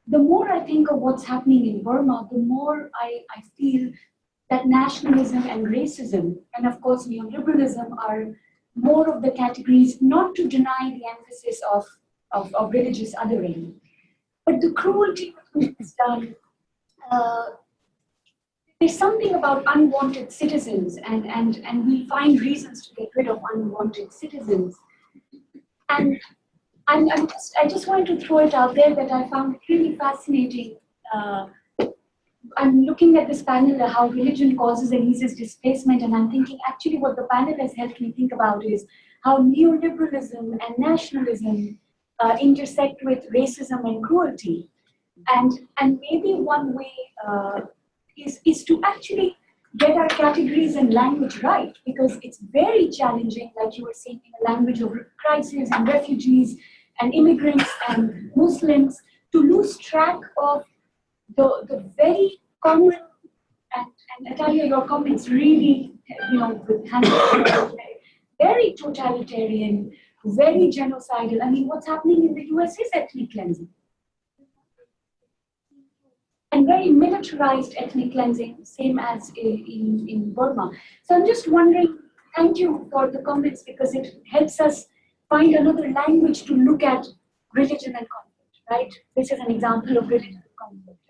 The more I think of what's happening in Burma, the more I feel that nationalism and racism, and of course neoliberalism, are more of the categories, not to deny the emphasis of religious othering, but the cruelty which is done. There's something about unwanted citizens, and we find reasons to get rid of unwanted citizens. And I just wanted to throw it out there that I found it really fascinating. I'm looking at this panel, how religion causes and eases displacement, and I'm thinking actually what the panel has helped me think about is how neoliberalism and nationalism intersect with racism and cruelty. And maybe one way is to actually get our categories and language right, because it's very challenging, like you were saying, in a language of crisis and refugees and immigrants and Muslims, to lose track of the very common, and Atalia, your comments really, with very totalitarian, very genocidal. I mean, what's happening in the US is ethnic cleansing. And very militarized ethnic cleansing, same as in Burma. So I'm just wondering, thank you for the comments, because it helps us find another language to look at religion and conflict, right? This is an example of religion and conflict,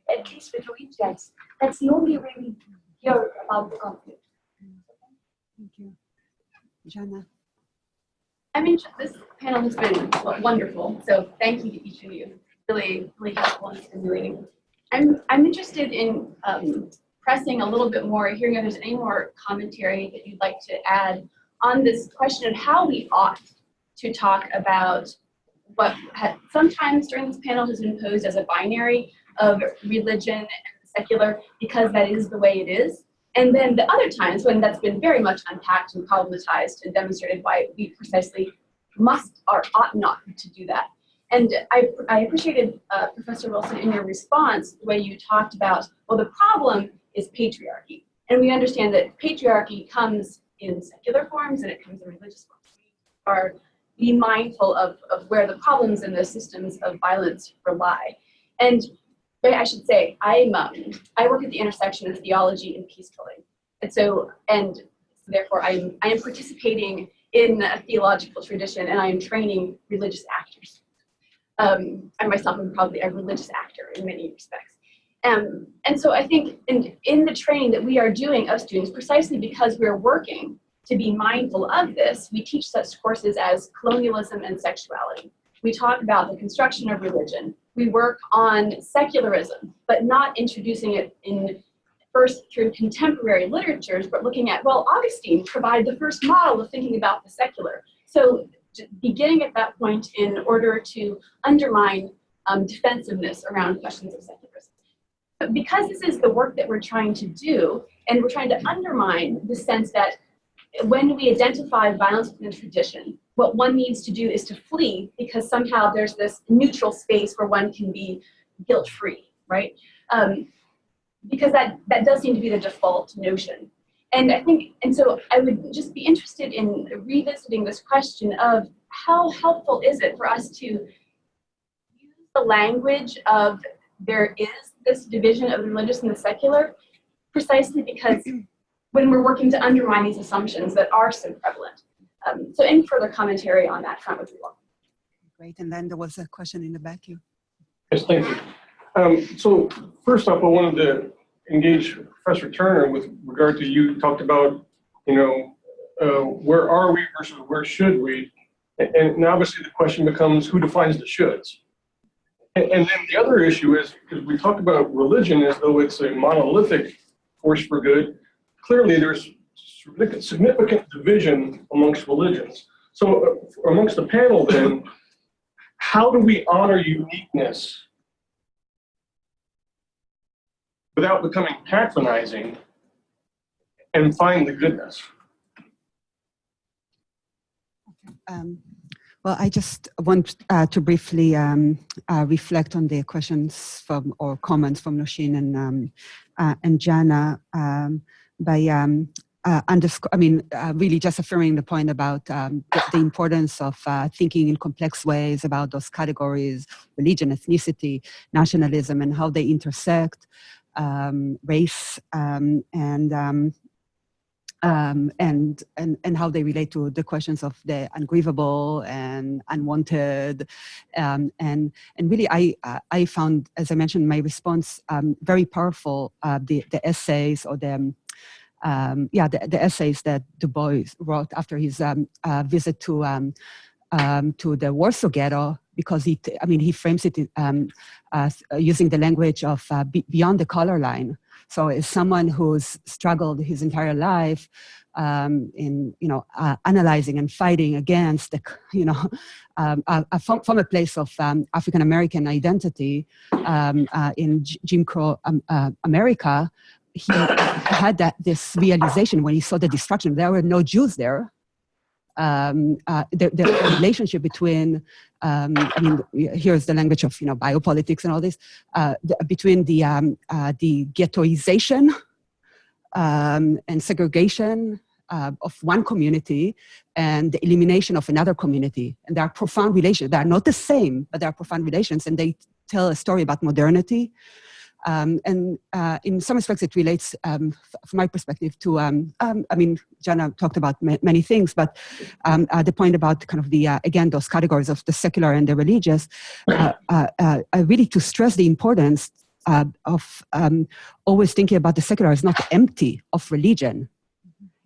at least with Rohingyas. That's the only way we hear about the conflict. Thank you. Jana. I mean, this panel has been wonderful, so thank you to each of you. Really, really helpful and stimulating. I'm interested in pressing a little bit more, hearing if there's any more commentary that you'd like to add on this question of how we ought to talk about sometimes during this panel has been posed as a binary of religion and secular because that is the way it is. And then the other times when that's been very much unpacked and problematized and demonstrated why we precisely must or ought not to do that. And I appreciated, Professor Wilson, in your response, the way you talked about, well, the problem is patriarchy. And we understand that patriarchy comes in secular forms and it comes in religious forms. We are be mindful of where the problems in those systems of violence lie. And I should say, I work at the intersection of theology and peace building. And so therefore I am participating in a theological tradition and I am training religious actors. I myself am probably a religious actor in many respects. And so I think in the training that we are doing of students, precisely because we're working to be mindful of this, we teach such courses as colonialism and sexuality. We talk about the construction of religion. We work on secularism, but not introducing it in first through contemporary literatures, but looking at, well, Augustine provided the first model of thinking about the secular. So beginning at that point in order to undermine defensiveness around questions of secularism. But because this is the work that we're trying to do, and we're trying to undermine the sense that when we identify violence within tradition, what one needs to do is to flee because somehow there's this neutral space where one can be guilt-free, right? Because that does seem to be the default notion. And I think, and so I would just be interested in revisiting this question of how helpful is it for us to use the language of there is this division of the religious and the secular, precisely because when we're working to undermine these assumptions that are so prevalent. So any further commentary on that front would be welcome. Great, and then there was a question in the back here. Yes, thank you. So first off, I wanted to engage Professor Turner with regard to you talked about, where are we versus where should we? And obviously the question becomes who defines the shoulds? And then the other issue is, because we talk about religion as though it's a monolithic force for good, clearly there's significant division amongst religions. So amongst the panel then, how do we honor uniqueness without becoming patronizing and find the goodness? Well, I just want to briefly reflect on the questions or comments from Noshin and Jana by really just affirming the point about the importance of thinking in complex ways about those categories, religion, ethnicity, nationalism, and how they intersect, race, and how they relate to the questions of the ungrievable and unwanted, and really I found, as I mentioned in my response, very powerful the essays or the essays that Du Bois wrote after his visit to the Warsaw Ghetto, because he frames it using the language of beyond the color line. So as someone who's struggled his entire life in analyzing and fighting against from a place of African American identity in Jim Crow America, he had this realization when he saw the destruction. There were no Jews there. The relationship between, here's the language of biopolitics and all this, between the ghettoization and segregation of one community and the elimination of another community. And there are profound relations. They are not the same, but there are profound relations, and they tell a story about modernity. And in some respects, it relates, from my perspective, to, Jana talked about many things, but the point about kind of the, again, those categories of the secular and the religious, really to stress the importance of always thinking about the secular as not empty of religion.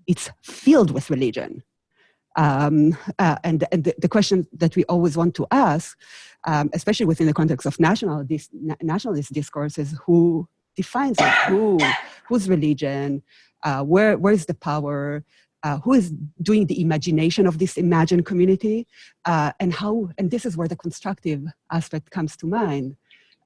It's filled with religion. And the question that we always want to ask, especially within the context of nationalist discourse, is who defines it? Whose religion? Where is the power? who is doing the imagination of this imagined community, and this is where the constructive aspect comes to mind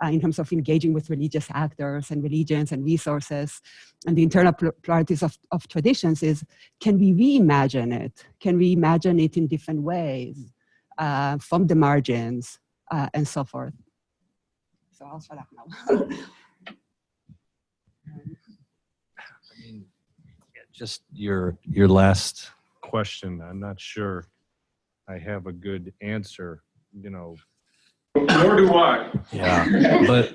in terms of engaging with religious actors and religions and resources, and the internal pluralities of traditions is, can we reimagine it? Can we imagine it in different ways, from the margins, and so forth? So I'll shut up now. Just your last question, I'm not sure I have a good answer, you know. Nor do I. Yeah, but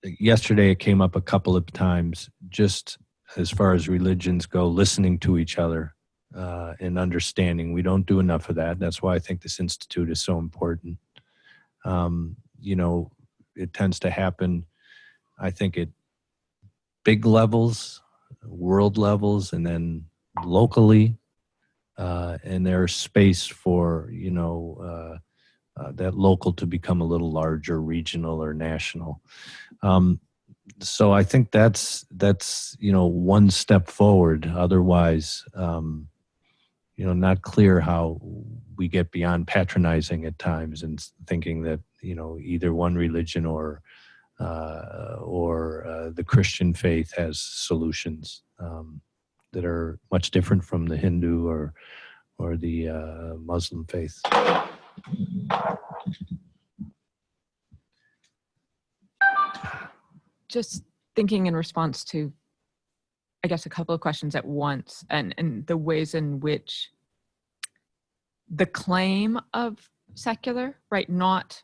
yesterday it came up a couple of times, just as far as religions go, listening to each other and understanding. We don't do enough of that. That's why I think this institute is so important. You know, it tends to happen, I think, at big levels, world levels, and then locally. And there's space for, you know, that local to become a little larger, regional or national. So I think that's you know, one step forward. Otherwise, you know, not clear how we get beyond patronizing at times and thinking that, you know, either one religion or the Christian faith has solutions that are much different from the Hindu or the Muslim faith. Just thinking in response to, I guess, a couple of questions at once, and the ways in which the claim of secular, right, not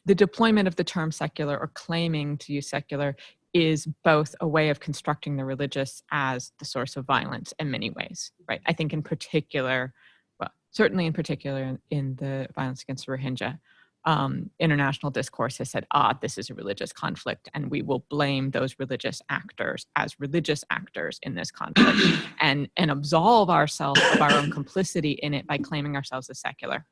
the deployment of the term secular or claiming to use secular is both a way of constructing the religious as the source of violence in many ways, right? I think in particular, well, certainly in particular in the violence against the Rohingya, international discourse has said, this is a religious conflict, and we will blame those religious actors as religious actors in this conflict and absolve ourselves of our own complicity in it by claiming ourselves as secular.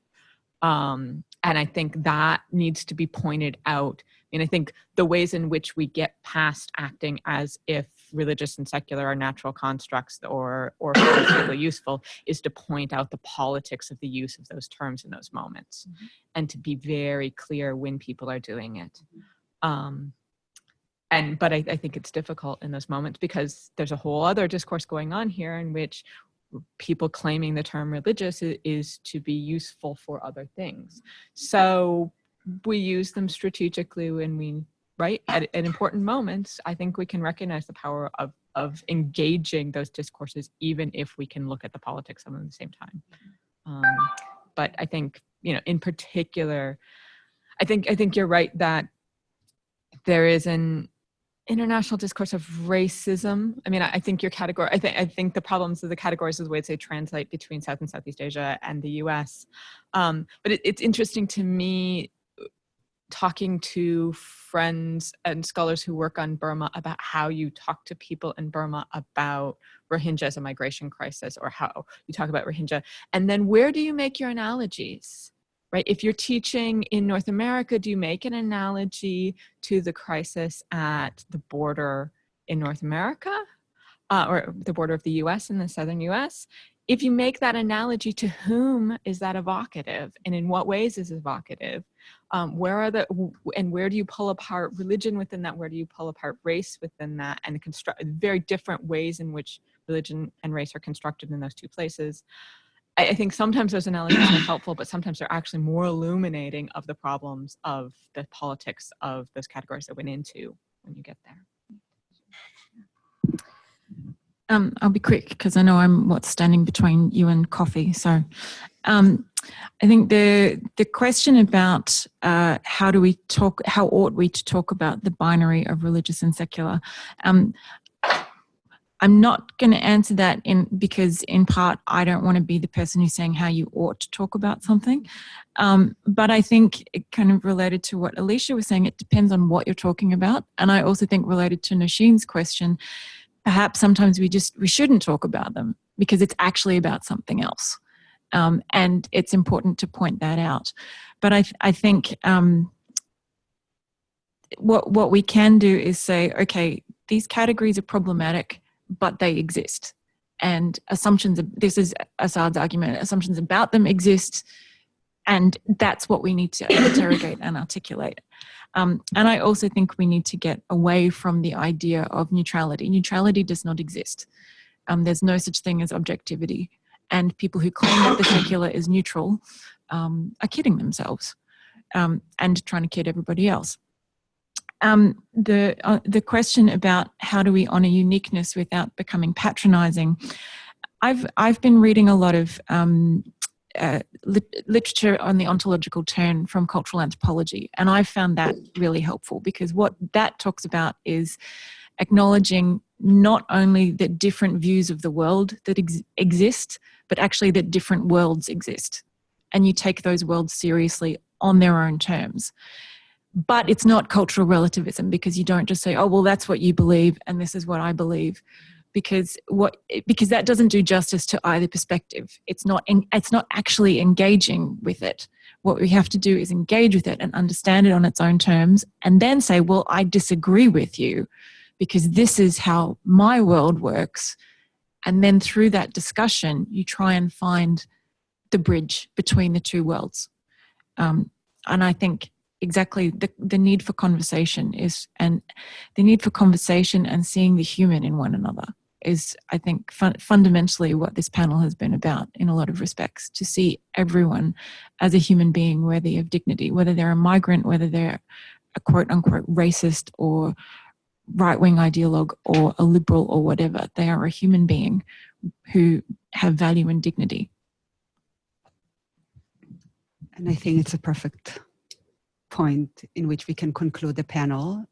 And I think that needs to be pointed out. And I think the ways in which we get past acting as if religious and secular are natural constructs or politically useful is to point out the politics of the use of those terms in those moments, and to be very clear when people are doing it. But I think it's difficult in those moments because there's a whole other discourse going on here in which people claiming the term religious is to be useful for other things. So we use them strategically when we, right, at important moments. I think we can recognize the power of engaging those discourses, even if we can look at the politics of them at the same time. But I think, you know, in particular, I think you're right that there is an international discourse of racism. I mean, I think your category, I think the problems of the categories is the way they translate between South and Southeast Asia and the US. But it's interesting to me talking to friends and scholars who work on Burma about how you talk to people in Burma about Rohingya as a migration crisis, or how you talk about Rohingya. And then where do you make your analogies? Right? If you're teaching in North America, do you make an analogy to the crisis at the border in North America, or the border of the US and the southern US? If you make that analogy, to whom is that evocative, and in what ways is it evocative? Where do you pull apart religion within that? Where do you pull apart race within that? And construct very different ways in which religion and race are constructed in those two places. I think sometimes those analogies are helpful, but sometimes they're actually more illuminating of the problems of the politics of those categories that went into when you get there. I'll be quick because I know I'm standing between you and coffee. So I think the question about how ought we to talk about the binary of religious and secular, I'm not going to answer that because in part I don't want to be the person who's saying how you ought to talk about something. But I think it kind of related to what Alicia was saying, it depends on what you're talking about. And I also think related to Nosheen's question, perhaps sometimes we shouldn't talk about them because it's actually about something else. And it's important to point that out. But I think what we can do is say, okay, these categories are problematic. but they exist. And assumptions, this is Assad's argument, assumptions about them exist, and that's what we need to interrogate and articulate. And I also think we need to get away from the idea of neutrality. Neutrality does not exist. There's no such thing as objectivity. And people who claim that the secular is neutral are kidding themselves and trying to kid everybody else. The question about how do we honor uniqueness without becoming patronizing, I've been reading a lot of literature on the ontological turn from cultural anthropology, and I found that really helpful, because what that talks about is acknowledging not only that different views of the world that exist, but actually that different worlds exist, and you take those worlds seriously on their own terms. But it's not cultural relativism, because you don't just say, oh, well, that's what you believe and this is what I believe, because that doesn't do justice to either perspective. It's not actually engaging with it. What we have to do is engage with it and understand it on its own terms, and then say, well, I disagree with you because this is how my world works. And then through that discussion, you try and find the bridge between the two worlds. And I think exactly the need for conversation and seeing the human in one another is, I think, fundamentally what this panel has been about in a lot of respects, to see everyone as a human being worthy of dignity, whether they're a migrant, whether they're a quote unquote racist or right-wing ideologue or a liberal or whatever. They are a human being who have value and dignity. And I think it's a perfect point in which we can conclude the panel.